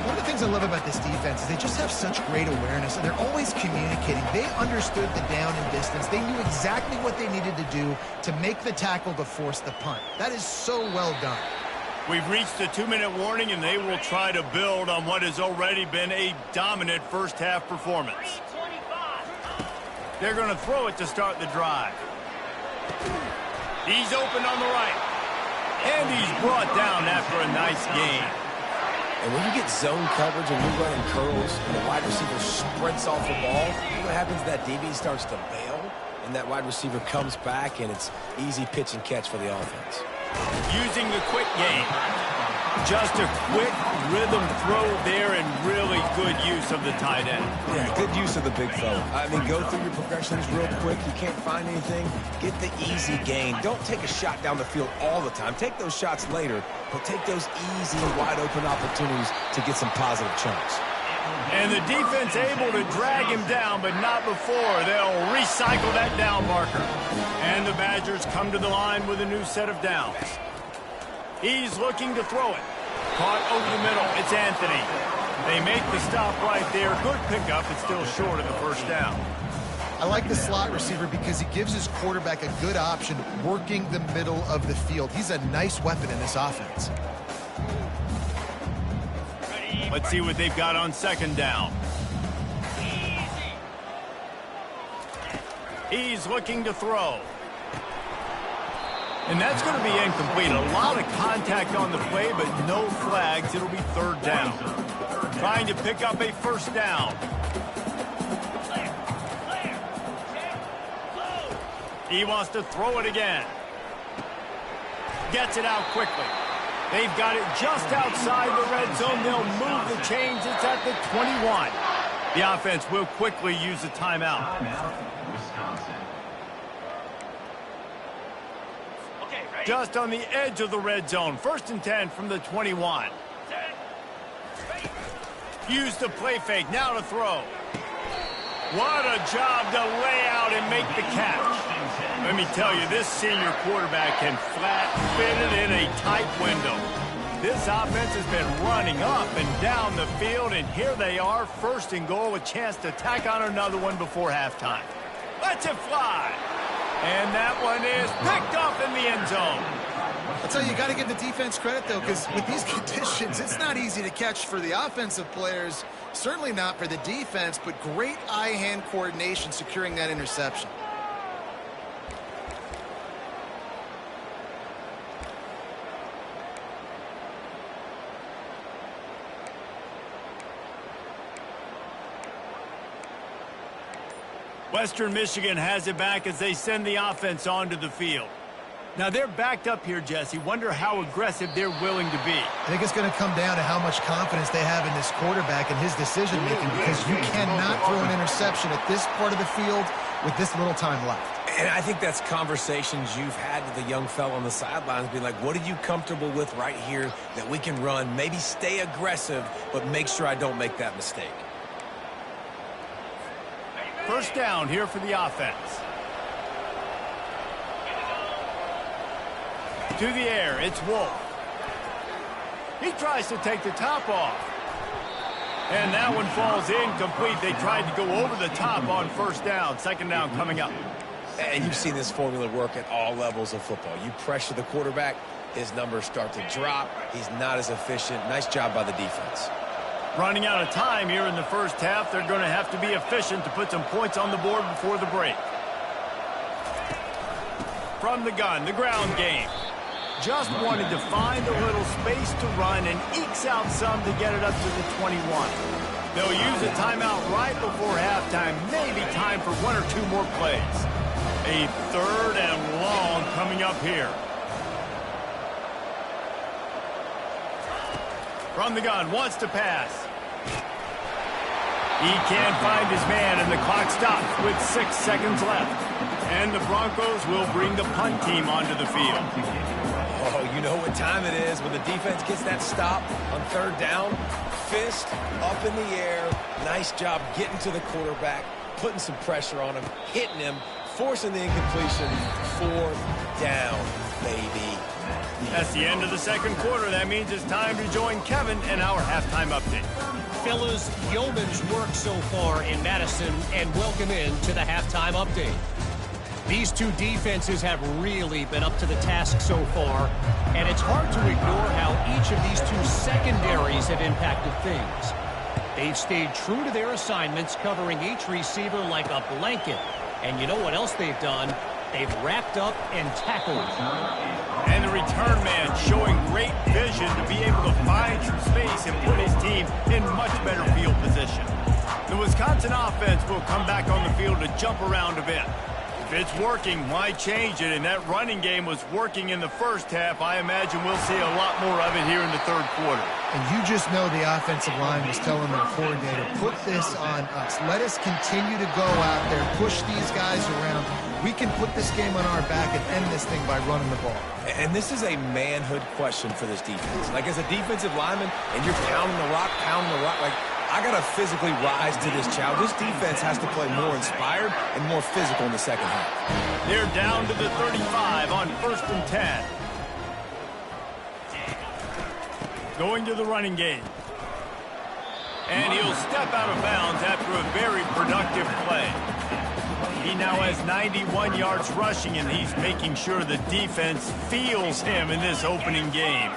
One of the things I love about this defense is they just have such great awareness, and they're always communicating. They understood the down and distance. They knew exactly what they needed to do to make the tackle to force the punt. That is so well done. We've reached the 2-minute warning, and they will try to build on what has already been a dominant first-half performance. They're going to throw it to start the drive. He's open on the right. And he's brought down after a nice gain. And when you get zone coverage and you're running curls and the wide receiver sprints off the ball, what happens is that DB starts to bail, and that wide receiver comes back, and it's easy pitch and catch for the offense. Using the quick game. Just a quick rhythm throw there and really good use of the tight end. Yeah, good use of the big fella. I mean, go through your progressions real quick. You can't find anything. Get the easy gain. Don't take a shot down the field all the time. Take those shots later, but take those easy, wide-open opportunities to get some positive chunks. And the defense able to drag him down, but not before. They'll recycle that down marker. And the Badgers come to the line with a new set of downs. He's looking to throw it. Caught over the middle. It's Anthony. They make the stop right there. Good pickup. It's still short of the first down. I like the slot receiver because he gives his quarterback a good option working the middle of the field. He's a nice weapon in this offense. Let's see what they've got on second down. He's looking to throw. And that's going to be incomplete. A lot of contact on the play, but no flags. It'll be third down. Trying to pick up a first down. He wants to throw it again. Gets it out quickly. They've got it just outside the red zone. They'll move the chains. It's at the 21. The offense will quickly use a timeout. Just on the edge of the red zone. 1st and 10 from the 21. Use the play fake. Now to throw. What a job to lay out and make the catch. Let me tell you, this senior quarterback can flat fit it in a tight window. This offense has been running up and down the field, and here they are, 1st and goal, a chance to tack on another one before halftime. Let's it fly. And that one is picked up in the end zone. I'll tell you, you got to give the defense credit, though, because with these conditions, it's not easy to catch for the offensive players, certainly not for the defense, but great eye-hand coordination securing that interception. Western Michigan has it back as they send the offense onto the field. Now, they're backed up here, Jesse. Wonder how aggressive they're willing to be. I think it's going to come down to how much confidence they have in this quarterback and his decision-making, because you cannot throw an interception at this part of the field with this little time left. And I think that's conversations you've had with the young fella on the sidelines, being like, what are you comfortable with right here that we can run? Maybe stay aggressive, but make sure I don't make that mistake. First down here for the offense. To the air, it's Wolf. He tries to take the top off. And that one falls incomplete. They tried to go over the top on first down. Second down coming up. And you've seen this formula work at all levels of football. You pressure the quarterback, his numbers start to drop. He's not as efficient. Nice job by the defense. Running out of time here in the first half. They're going to have to be efficient to put some points on the board before the break. From the gun, the ground game. Just wanted to find a little space to run and ekes out some to get it up to the 21. They'll use a timeout right before halftime. Maybe time for one or two more plays. A third and long coming up here. From the gun, wants to pass. He can't find his man, and the clock stops with 6 seconds left. And the Broncos will bring the punt team onto the field. Oh, you know what time it is when the defense gets that stop on third down. Fist up in the air. Nice job getting to the quarterback, putting some pressure on him, hitting him, forcing the incompletion. Fourth down, baby. That's the end of the second quarter. That means it's time to join Kevin in our halftime update. Fellas, yeoman's work so far in Madison, and welcome in to the halftime update. These two defenses have really been up to the task so far, and it's hard to ignore how each of these two secondaries have impacted things. They've stayed true to their assignments, covering each receiver like a blanket. And you know what else they've done? They've wrapped up and tackled. And the return man showing great vision to be able to find some space and put his team in much better field position. The Wisconsin offense will come back on the field to jump around a bit. If it's working, why change it? And that running game was working in the first half. I imagine we'll see a lot more of it here in the third quarter. And you just know the offensive line was telling their coordinator, put this on us. Let us continue to go out there, push these guys around. We can put this game on our back and end this thing by running the ball. And this is a manhood question for this defense. Like, as a defensive lineman, and you're pounding the rock, like, I got to physically rise to this challenge. This defense has to play more inspired and more physical in the second half. They're down to the 35 on 1st and 10. Going to the running game. And he'll step out of bounds after a very productive play. He now has 91 yards rushing, and he's making sure the defense feels him in this opening game.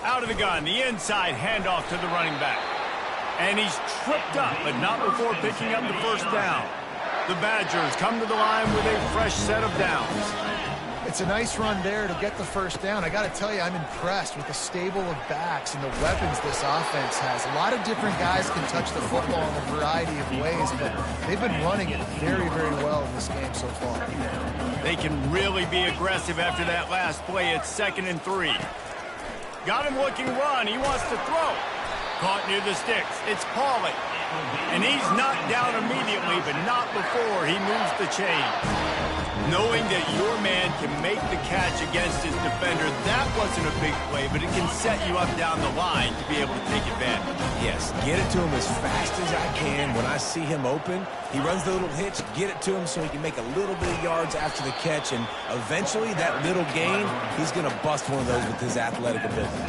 Out of the gun, the inside handoff to the running back. And he's tripped up, but not before picking up the first down. The Badgers come to the line with a fresh set of downs. It's a nice run there to get the first down. I got to tell you, I'm impressed with the stable of backs and the weapons this offense has. A lot of different guys can touch the football in a variety of ways, but they've been running it very, very well in this game so far. They can really be aggressive after that last play. It's 2nd and 3. Got him looking run. He wants to throw. Caught near the sticks. It's Pauly. And he's knocked down immediately, but not before he moves the chain. Knowing that your man can make the catch against his defender, that wasn't a big play, but it can set you up down the line to be able to take advantage. Yes, get it to him as fast as I can. When I see him open, he runs the little hitch, get it to him so he can make a little bit of yards after the catch, and eventually that little gain, he's going to bust one of those with his athletic ability.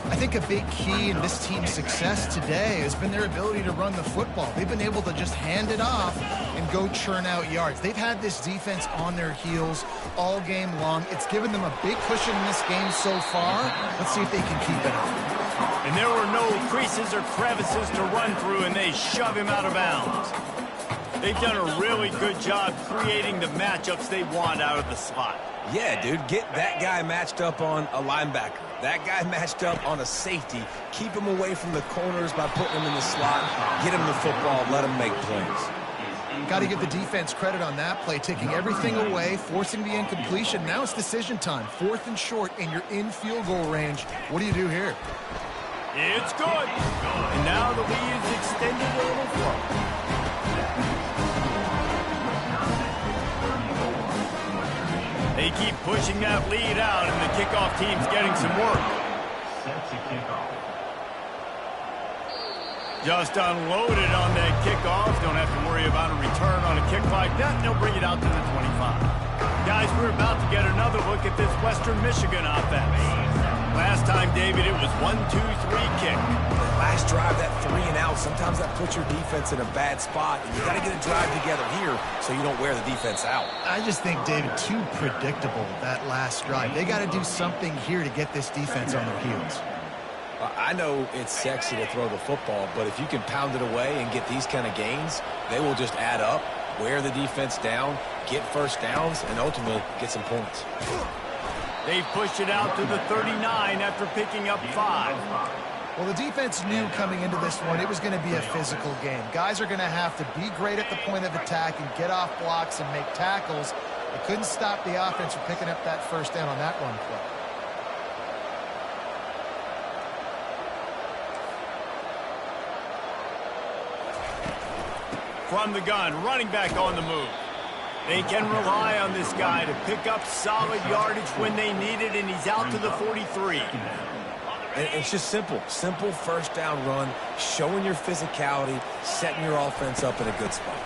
I think a big key in this team's success today has been their ability to run the football. They've been able to just hand it off and go churn out yards. They've had this defense on their heels all game long. It's given them a big cushion in this game so far. Let's see if they can keep it up. And there were no creases or crevices to run through, and they shove him out of bounds. They've done a really good job creating the matchups they want out of the slot. Yeah, dude, get that guy matched up on a linebacker. That guy matched up on a safety. Keep him away from the corners by putting him in the slot. Get him the football. Let him make plays. Got to give the defense credit on that play, taking everything away, forcing the incompletion. Now it's decision time. 4th and short, and you're in field goal range. What do you do here? It's good. And now the lead is extended a little further. They keep pushing that lead out, and the kickoff team's getting some work. Just unloaded on that kickoff. Don't have to worry about a return on a kick like that. They'll bring it out to the 25. Guys, we're about to get another look at this Western Michigan offense. Last time, David, it was 1-2-3 kick. Last drive, that 3 and out, sometimes that puts your defense in a bad spot. And you got to get a drive together here so you don't wear the defense out. I just think, David, too predictable, that last drive. They got to do something here to get this defense on their heels. I know it's sexy to throw the football, but if you can pound it away and get these kind of gains, they will just add up, wear the defense down, get first downs, and ultimately get some points. They've pushed it out to the 39 after picking up 5. Well, the defense knew coming into this one it was going to be a physical game. Guys are going to have to be great at the point of attack and get off blocks and make tackles. They couldn't stop the offense from picking up that first down on that run play. From the gun, running back on the move. They can rely on this guy to pick up solid yardage when they need it, and he's out to the 43. And it's just simple. Simple first down run, showing your physicality, setting your offense up in a good spot.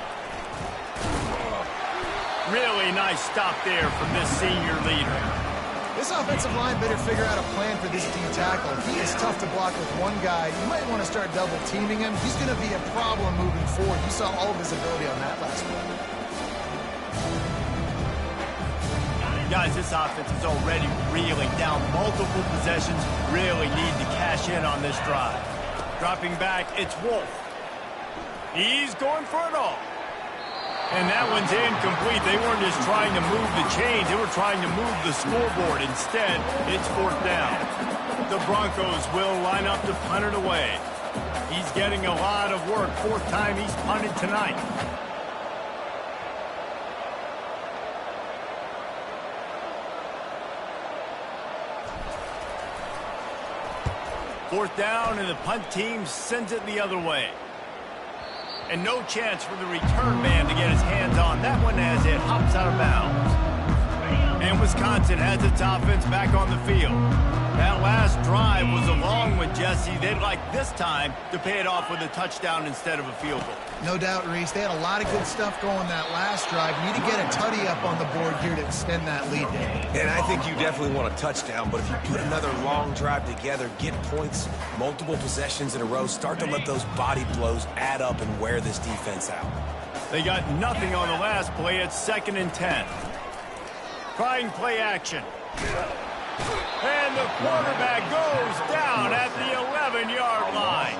Really nice stop there from this senior leader. This offensive line better figure out a plan for this D tackle. He is tough to block with one guy. You might want to start double teaming him. He's going to be a problem moving forward. You saw all of his ability on that last play. Guys, this offense is already reeling down multiple possessions. Really need to cash in on this drive. Dropping back, it's Wolf. He's going for it all. And that one's incomplete. They weren't just trying to move the chains. They were trying to move the scoreboard. Instead, it's 4th down. The Broncos will line up to punt it away. He's getting a lot of work. 4th time he's punted tonight. Fourth down, and the punt team sends it the other way. And no chance for the return man to get his hands on that one as it hops out of bounds. And Wisconsin has its offense back on the field. That last drive was a long one, Jesse. They'd like this time to pay it off with a touchdown instead of a field goal. No doubt, Reese. They had a lot of good stuff going that last drive. You need to get a tutty up on the board here to extend that lead. And I think you definitely want a touchdown, but if you put another long drive together, get points, multiple possessions in a row, start to let those body blows add up and wear this defense out. They got nothing on the last play. It's 2nd and 10. Trying play action. And the quarterback goes down at the 11-yard line.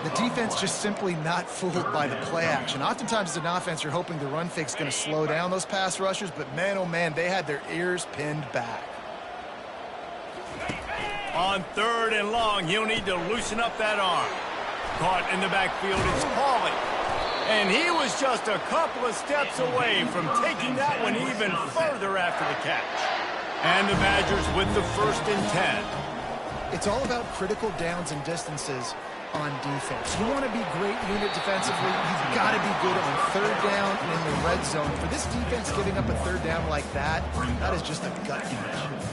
The defense just simply not fooled by the play action. Oftentimes as an offense, you're hoping the run fake's going to slow down those pass rushers, but man, oh man, they had their ears pinned back. On 3rd and long, he'll need to loosen up that arm. Caught in the backfield is Pauly. And he was just a couple of steps away from taking that one even further after the catch. And the Badgers with the 1st and 10. It's all about critical downs and distances on defense. You want to be great unit defensively, you've got to be good on 3rd down and in the red zone. For this defense giving up a 3rd down like that, that is just a gut punch.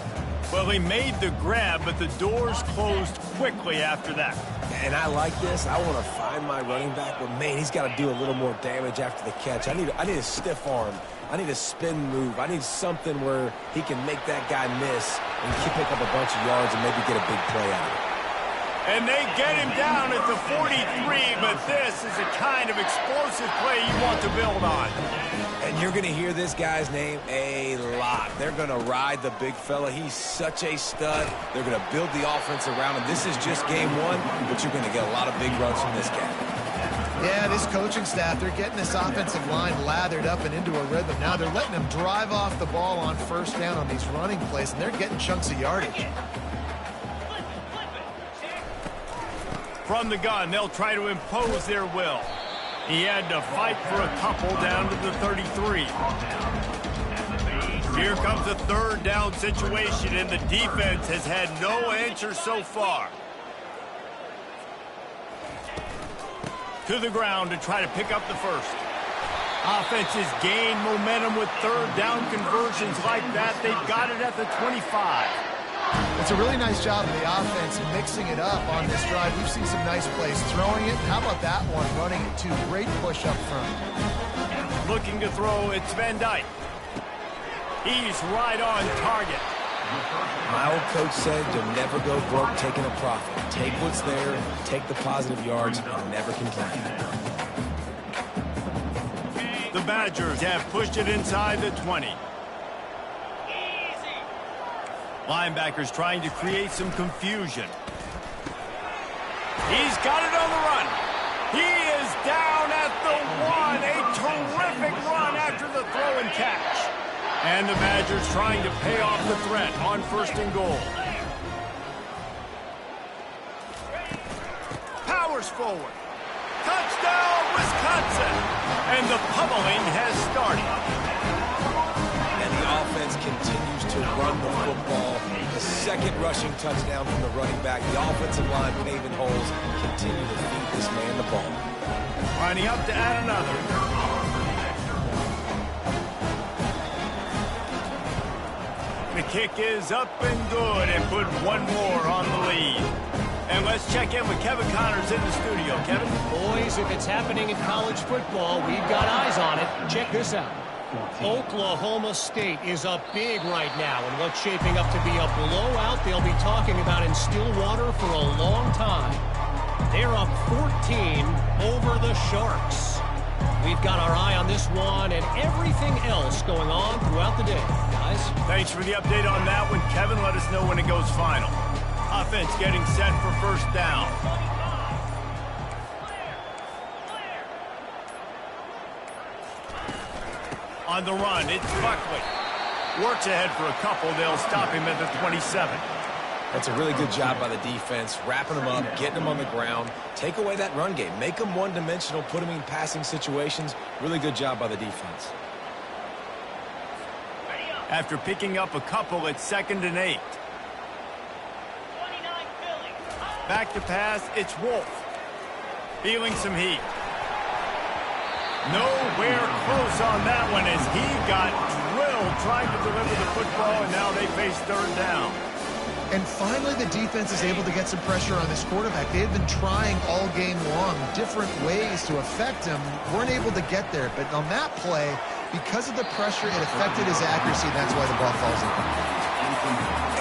Well, he made the grab, but the doors closed quickly after that. And I like this. I want to find my running back, but man, he's got to do a little more damage after the catch. I need a stiff arm. I need a spin move. I need something where he can make that guy miss and pick up a bunch of yards and maybe get a big play out of it. And they get him down at the 43, but this is the kind of explosive play you want to build on. And you're going to hear this guy's name a lot. They're going to ride the big fella. He's such a stud. They're going to build the offense around him. This is just game 1, but you're going to get a lot of big runs from this guy. Yeah, this coaching staff, they're getting this offensive line lathered up and into a rhythm. Now they're letting them drive off the ball on 1st down on these running plays, and they're getting chunks of yardage. From the gun, they'll try to impose their will. He had to fight for a couple down to the 33. Here comes a 3rd down situation, and the defense has had no answer so far. To the ground to try to pick up the 1st. Offenses gain momentum with 3rd down conversions like that. They've got it at the 25. It's a really nice job of the offense mixing it up on this drive. We've seen some nice plays throwing it. How about that one running it too? Great push up front. Looking to throw, it's Van Dyke. He's right on target. My old coach said you'll never go broke taking a profit. Take what's there, take the positive yards, and never complain. The Badgers have pushed it inside the 20. Linebackers trying to create some confusion. He's got it on the run. He is down at the 1. A terrific run after the throw and catch. And the Badgers trying to pay off the threat on 1st and goal. Powers forward. Touchdown, Wisconsin. And the pummeling has started. And the offense continues to run the football. The 2nd rushing touchdown from the running back. The offensive line paving holes. Continue to feed this man the ball. Lining up to add another. The kick is up and good and put one more on the lead. And let's check in with Kevin Connors in the studio. Kevin? Boys, if it's happening in college football, we've got eyes on it. Check this out. Oklahoma State is up big right now in what's shaping up to be a blowout they'll be talking about in Stillwater for a long time. They're up 14 over the Sharks. We've got our eye on this one and everything else going on throughout the day, guys. Thanks for the update on that one, Kevin. Let us know when it goes final. Offense getting set for first down. On the run, it's Buckley. Works ahead for a couple. They'll stop him at the 27. That's a really good job by the defense, wrapping them up, getting them on the ground. Take away that run game. Make them one-dimensional, put them in passing situations. Really good job by the defense. After picking up a couple, it's 2nd and 8. Back to pass, it's Wolf. Feeling some heat. Nowhere close on that one as he got drilled trying to deliver the football, and now they face third down. And finally, the defense is able to get some pressure on this quarterback. They had been trying all game long different ways to affect him. Weren't able to get there. But on that play, because of the pressure, it affected his accuracy. And that's why the ball falls in.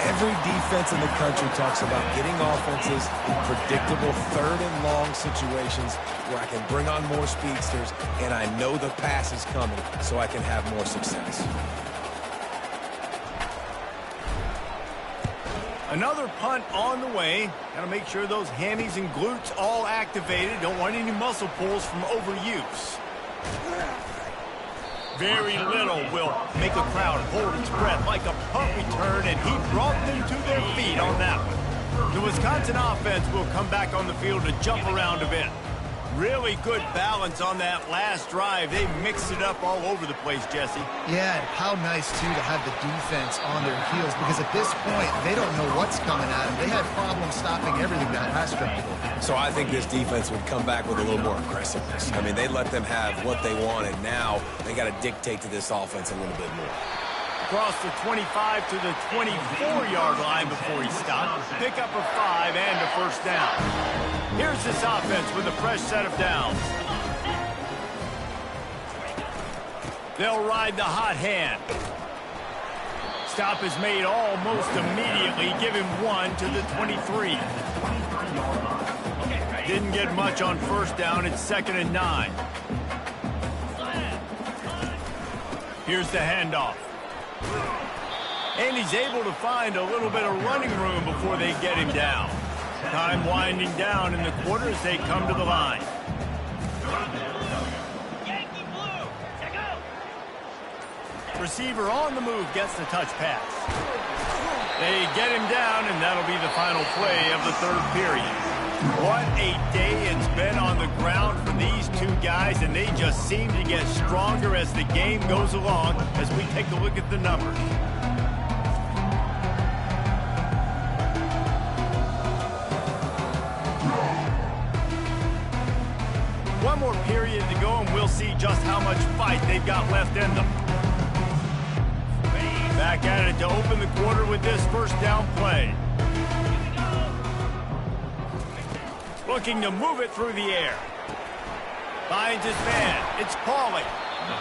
Every defense in the country talks about getting offenses in predictable 3rd and long situations where I can bring on more speedsters and I know the pass is coming so I can have more success. Another punt on the way. Got to make sure those hammies and glutes all activated. Don't want any muscle pulls from overuse. Very little will make a crowd hold its breath like a punt return, and he brought them to their feet on that one. The Wisconsin offense will come back on the field to jump around a bit. Really good balance on that last drive. They mixed it up all over the place, Jesse. Yeah, and how nice, too, to have the defense on their heels, because at this point, they don't know what's coming at them. They had problems stopping everything that last drive. So I think this defense would come back with a little more aggressiveness. I mean, they let them have what they wanted. Now they got to dictate to this offense a little bit more. Across the 25 to the 24-yard line before he stopped. Pick up a 5 and a first down. Here's this offense with a fresh set of downs. They'll ride the hot hand. Stop is made almost immediately. Give him 1 to the 23. Didn't get much on first down. It's 2nd and 9. Here's the handoff. And he's able to find a little bit of running room before they get him down. Time winding down in the quarter as they come to the line. Receiver on the move gets the touch pass. They get him down, and that'll be the final play of the 3rd period. What a day it's been on the ground for these two guys, and they just seem to get stronger as the game goes along as we take a look at the numbers. One more period to go, and we'll see just how much fight they've got left in them. Back at it to open the quarter with this first down play. Looking to move it through the air. Finds his man. It's Pauly.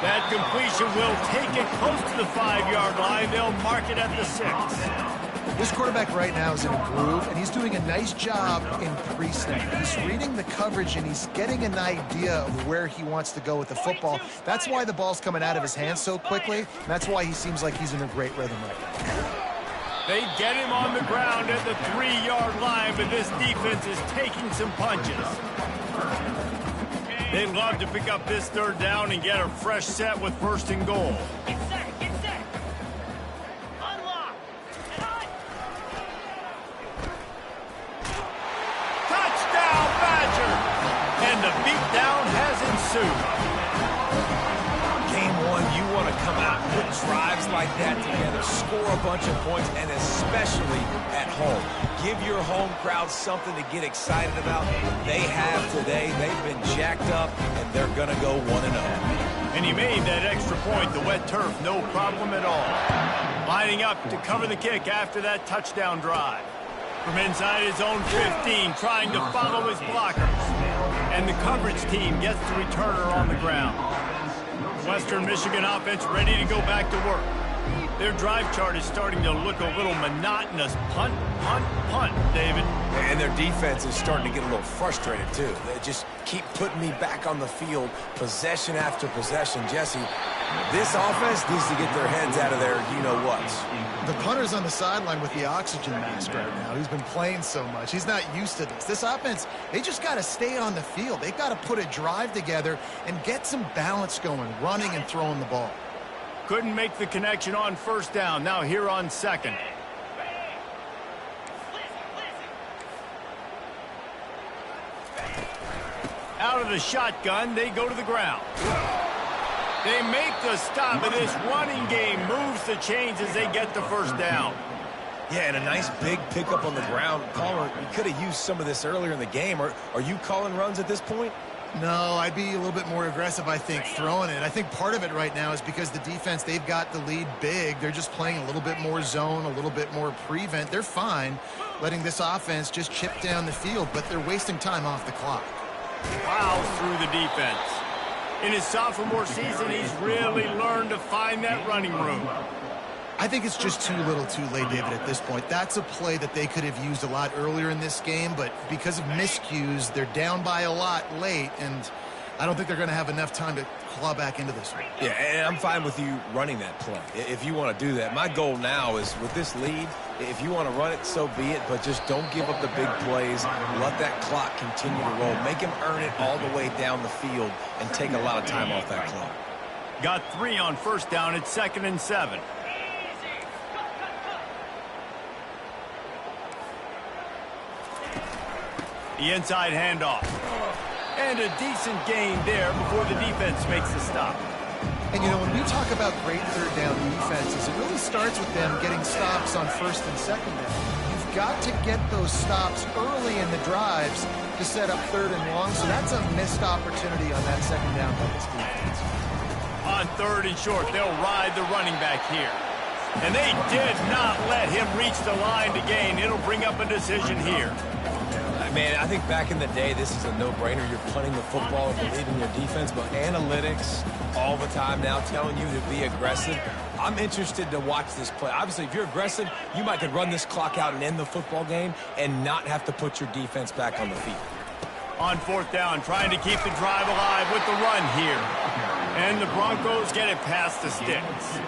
That completion will take it close to the 5-yard line. They'll mark it at the 6. This quarterback right now is in a groove, and he's doing a nice job in pre-snap. He's reading the coverage, and he's getting an idea of where he wants to go with the football. That's why the ball's coming out of his hands so quickly. That's why he seems like he's in a great rhythm right now. They get him on the ground at the 3-yard line, but this defense is taking some punches. They'd love to pick up this 3rd down and get a fresh set with 1st and goal. Get set. Unlock. Touchdown, Badger! And the beatdown has ensued. Game 1, you want to come out, put drives like that together, score a bunch of points, and especially at home. Give your home crowd something to get excited about. They have today. They've been jacked up, and they're going to go 1-0. And he made that extra point, the wet turf, no problem at all. Lining up to cover the kick after that touchdown drive. From inside his own 15, trying to follow his blockers. And the coverage team gets the returner on the ground. Western Michigan offense ready to go back to work. Their drive chart is starting to look a little monotonous. Punt, punt, punt, David. And their defense is starting to get a little frustrated, too. They just keep putting me back on the field, possession after possession. Jesse, this offense needs to get their heads out of their you-know-whats. The punter's on the sideline with the oxygen mask right now. He's been playing so much. He's not used to this. This offense, they just got to stay on the field. They've got to put a drive together and get some balance going, running and throwing the ball. Couldn't make the connection on first down. Now here on second. Out of the shotgun, they go to the ground. They make the stop, and this running game moves the chains as they get the first down. Yeah, and a nice big pickup on the ground. Palmer, you could have used some of this earlier in the game. Are you calling runs at this point? No, I'd be a little bit more aggressive, I think, throwing it. I think part of it right now is because the defense, they've got the lead big. They're just playing a little bit more zone, a little bit more prevent. They're fine letting this offense just chip down the field, but they're wasting time off the clock. Plows through the defense. In his sophomore season, he's really learned to find that running room. I think it's just too little too late, David, at this point. That's a play that they could have used a lot earlier in this game, but because of miscues, they're down by a lot late, and I don't think they're going to have enough time to claw back into this one. Yeah, and I'm fine with you running that play if you want to do that. My goal now is with this lead, if you want to run it, so be it, but just don't give up the big plays. Let that clock continue to roll. Make him earn it all the way down the field and take a lot of time off that clock. Got 3 on first down. It's 2nd and 7. The inside handoff. And a decent gain there before the defense makes the stop. And, you know, when we talk about great third down defenses, it really starts with them getting stops on first and second down. You've got to get those stops early in the drives to set up third and long, so that's a missed opportunity on that second down by this defense. On 3rd and short, they'll ride the running back here. And they did not let him reach the line to gain. It'll bring up a decision here. Man, I think back in the day, this is a no-brainer. You're punting the football and believing your defense, but analytics all the time now telling you to be aggressive. I'm interested to watch this play. Obviously, if you're aggressive, you might could run this clock out and end the football game and not have to put your defense back on the field. On 4th down, trying to keep the drive alive with the run here. And the Broncos get it past the sticks.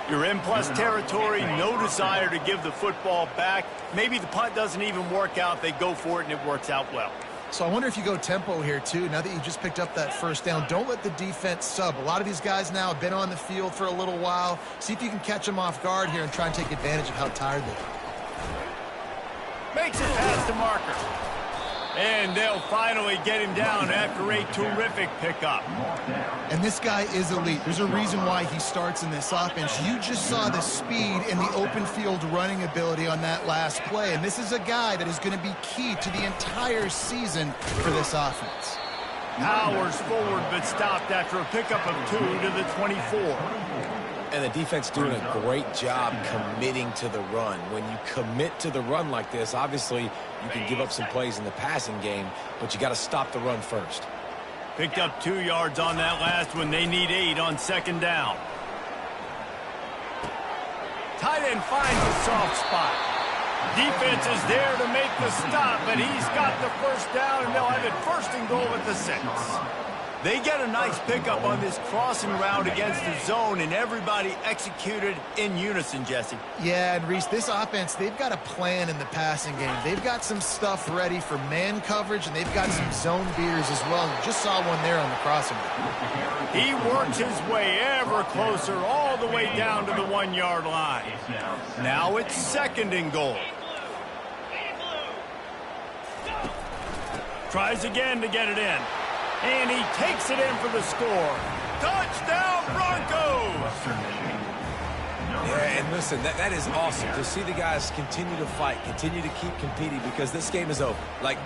You're in plus territory, no desire to give the football back. Maybe the punt doesn't even work out. They go for it, and it works out well. So I wonder if you go tempo here, too. Now that you just picked up that first down, don't let the defense sub. A lot of these guys now have been on the field for a little while. See if you can catch them off guard here and try and take advantage of how tired they are. Makes it past the marker. And they'll finally get him down after a terrific pickup. And this guy is elite. There's a reason why he starts in this offense. You just saw the speed and the open field running ability on that last play. And this is a guy that is going to be key to the entire season for this offense. Powers forward but stopped after a pickup of 2 to the 24. And the defense doing a great job committing to the run. When you commit to the run like this, obviously you can give up some plays in the passing game, but you got to stop the run first. Picked up 2 yards on that last one. They need 8 on 2nd down. Tight end finds a soft spot. Defense is there to make the stop, but he's got the first down, and they'll have it 1st and goal at the 6. They get a nice pickup on this crossing route against the zone, and everybody executed in unison, Jesse. Yeah, and Reese, this offense, they've got a plan in the passing game. They've got some stuff ready for man coverage, and they've got some zone beaters as well. You just saw one there on the crossing route. He works his way ever closer all the way down to the 1-yard line. Now it's 2nd and goal. Tries again to get it in. And he takes it in for the score. Touchdown, Broncos! Yeah, and listen, that is awesome to see the guys continue to fight, continue to keep competing, because this game is over. Like,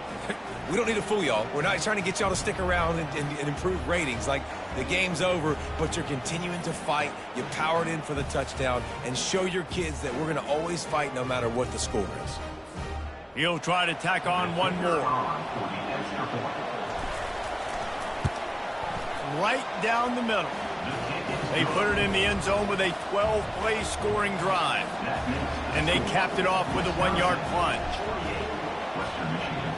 we don't need to fool y'all. We're not trying to get y'all to stick around and improve ratings. Like, the game's over, but you're continuing to fight. You powered in for the touchdown, and show your kids that we're going to always fight no matter what the score is. He'll try to tack on one more. Right down the middle. They put it in the end zone with a 12-play scoring drive. And they capped it off with a 1-yard plunge. Western Michigan,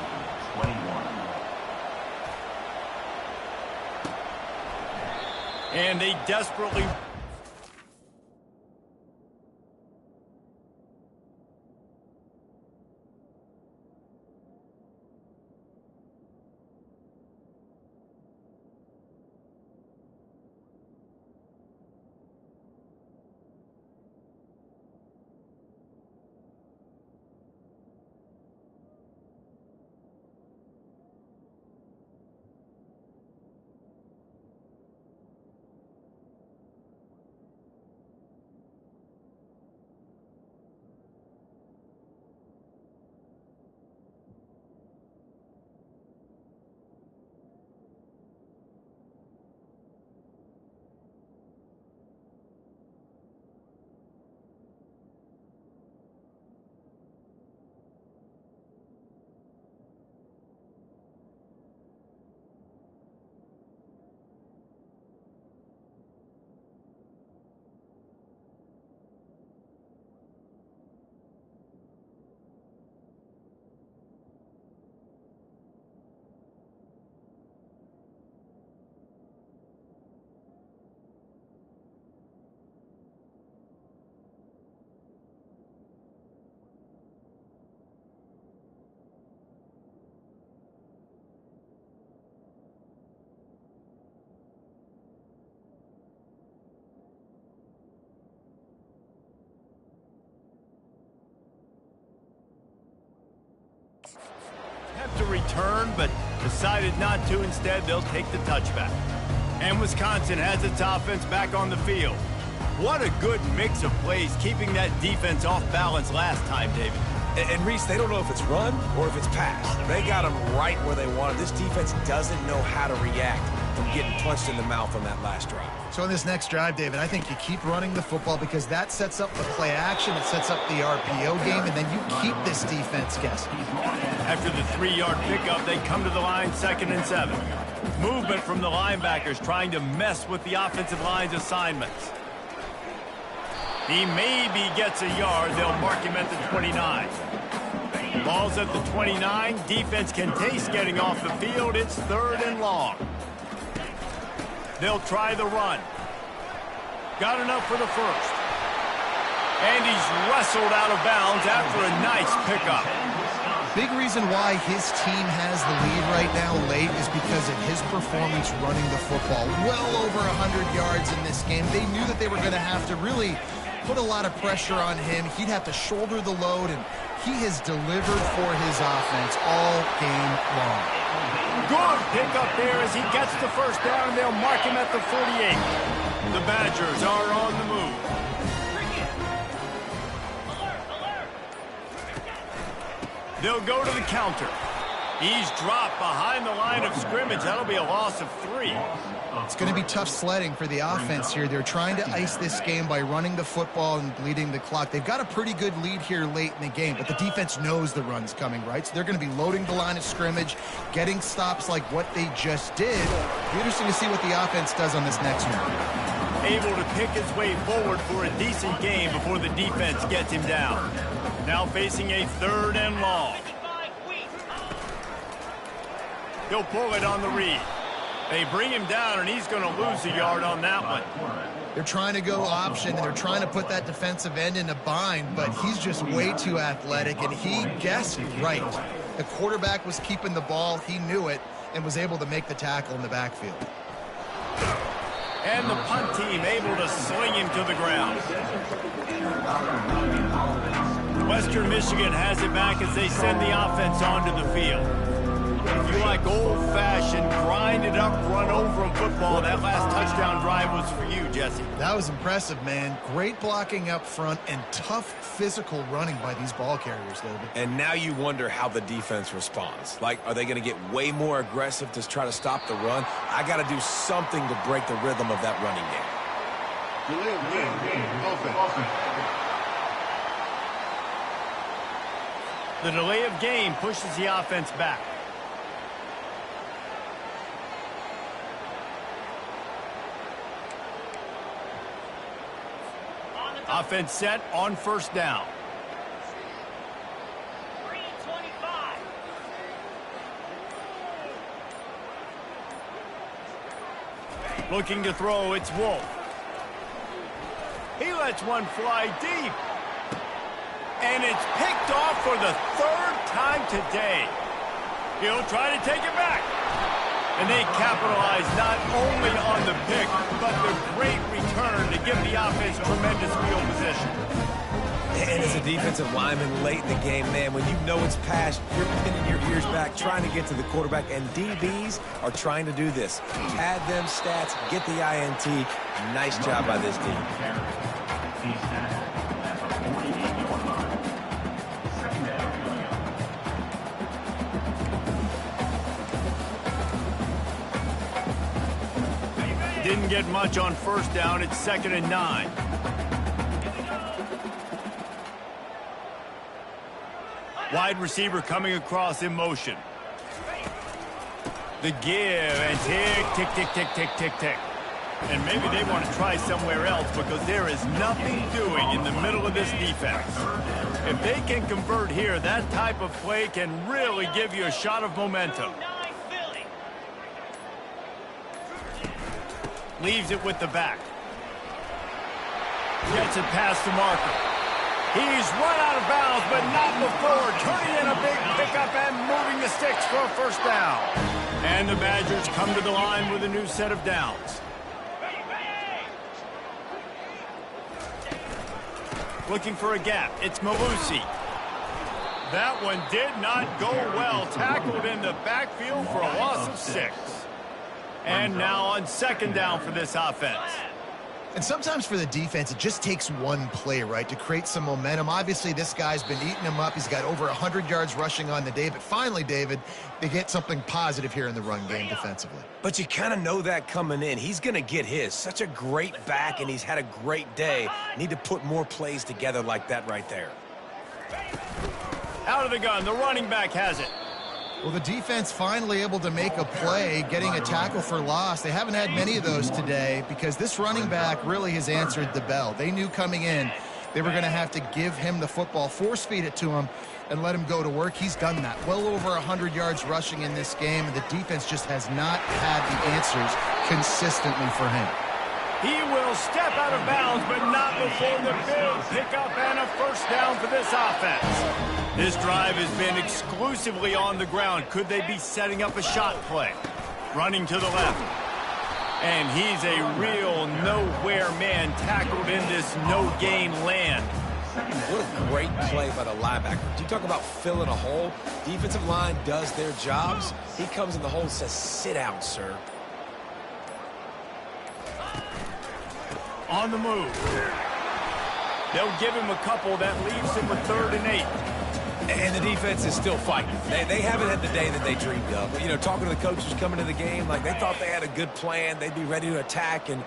21. And they desperately... have to return, but decided not to. Instead, they'll take the touchback. And Wisconsin has its offense back on the field. What a good mix of plays, keeping that defense off balance last time, David. And Reese, they don't know if it's run or if it's pass. They got them right where they wanted. This defense doesn't know how to react from getting punched in the mouth on that last drive. So in this next drive, David, I think you keep running the football because that sets up the play action, it sets up the RPO game, and then you keep this defense guessing. After the 3-yard pickup, they come to the line 2nd and 7. Movement from the linebackers trying to mess with the offensive line's assignments. He maybe gets a yard. They'll mark him at the 29. Ball's at the 29. Defense can taste getting off the field. It's 3rd and long. They'll try the run. Got enough for the first. And he's wrestled out of bounds after a nice pickup. Big reason why his team has the lead right now late is because of his performance running the football. Well over 100 yards in this game. They knew that they were going to have to really put a lot of pressure on him. He'd have to shoulder the load, and he has delivered for his offense all game long. Good pickup there as he gets the first down, and they'll mark him at the 48. The Badgers are on the move. They'll go to the counter. He's dropped behind the line of scrimmage. That'll be a loss of 3. It's going to be tough sledding for the offense here. They're trying to ice this game by running the football and bleeding the clock. They've got a pretty good lead here late in the game, but the defense knows the run's coming, right? So they're going to be loading the line of scrimmage, getting stops like what they just did. It'll be interesting to see what the offense does on this next one. Able to pick his way forward for a decent game before the defense gets him down. Now facing a 3rd and long. He'll pull it on the read. They bring him down, and he's going to lose a yard on that one. They're trying to go option, and they're trying to put that defensive end in a bind, but he's just way too athletic, and he guessed right. The quarterback was keeping the ball. He knew it and was able to make the tackle in the backfield. And the punt team able to sling him to the ground. Western Michigan has it back as they send the offense onto the field. If you like old-fashioned, grind-it-up, run-over football, that last touchdown drive was for you, Jesse. That was impressive, man. Great blocking up front and tough physical running by these ball carriers, David. And now you wonder how the defense responds. Like, are they going to get way more aggressive to try to stop the run? I got to do something to break the rhythm of that running game. Delay of game. Offense. The delay of game pushes the offense back. Offense set on first down. 325. Looking to throw, it's Wolf. He lets one fly deep. And it's picked off for the third time today. He'll try to take it back. And they capitalize not only on the pick, but the great return to give the offense tremendous field position. And as a defensive lineman late in the game, man, when you know it's past, you're pinning your ears back, trying to get to the quarterback, and DBs are trying to do this. Pad them stats, get the INT. Nice job by this team. Didn't get much on first down. It's 2nd and 9. Wide receiver coming across in motion. The give and tick, tick, tick, tick, tick, tick, tick. And maybe they want to try somewhere else because there is nothing doing in the middle of this defense. If they can convert here, that type of play can really give you a shot of momentum. Leaves it with the back. Gets it past the marker. He's run out of bounds, but not before. Turning in a big pickup and moving the sticks for a first down. And the Badgers come to the line with a new set of downs. Looking for a gap. It's Malusi. That one did not go well. Tackled in the backfield for a loss of 6. And now on 2nd down for this offense. And sometimes for the defense, it just takes one play, right, to create some momentum. Obviously, this guy's been eating him up. He's got over 100 yards rushing on the day. But finally, David, they get something positive here in the run game defensively. But you kind of know that coming in. He's going to get his. Such a great back, and he's had a great day. Need to put more plays together like that right there. Out of the gun. The running back has it. Well, the defense finally able to make a play, getting a tackle for loss. They haven't had many of those today because this running back really has answered the bell. They knew coming in they were going to have to give him the football, force feed it to him, and let him go to work. He's done that. Well over 100 yards rushing in this game, and the defense just has not had the answers consistently for him. He will step out of bounds, but not before the big pickup and a first down for this offense. This drive has been exclusively on the ground. Could they be setting up a shot play? Running to the left. And he's a real nowhere man tackled in this no-gain land. What a great play by the linebacker. Do you talk about filling a hole? Defensive line does their jobs. He comes in the hole and says, sit down, sir. On the move. They'll give him a couple. That leaves him with 3rd and 8. And the defense is still fighting. They haven't had the day that they dreamed of. You know, talking to the coaches coming to the game, like they thought they had a good plan. They'd be ready to attack and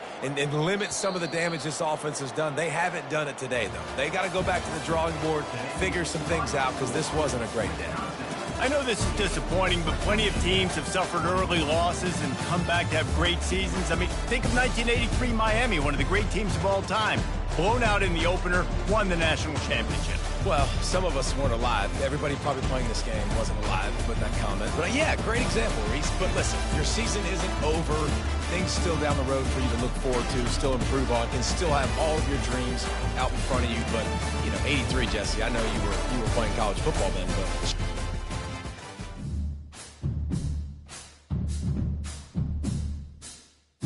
limit some of the damage this offense has done. They haven't done it today, though. They got to go back to the drawing board, figure some things out, because this wasn't a great day. I know this is disappointing, but plenty of teams have suffered early losses and come back to have great seasons. I mean, think of 1983 Miami, one of the great teams of all time. Blown out in the opener, won the national championship. Well, some of us weren't alive. Everybody probably playing this game wasn't alive with that comment. But yeah, great example, Reese. But listen, your season isn't over. Things still down the road for you to look forward to, still improve on, and still have all of your dreams out in front of you. But, you know, 83, Jesse, I know you were playing college football then, but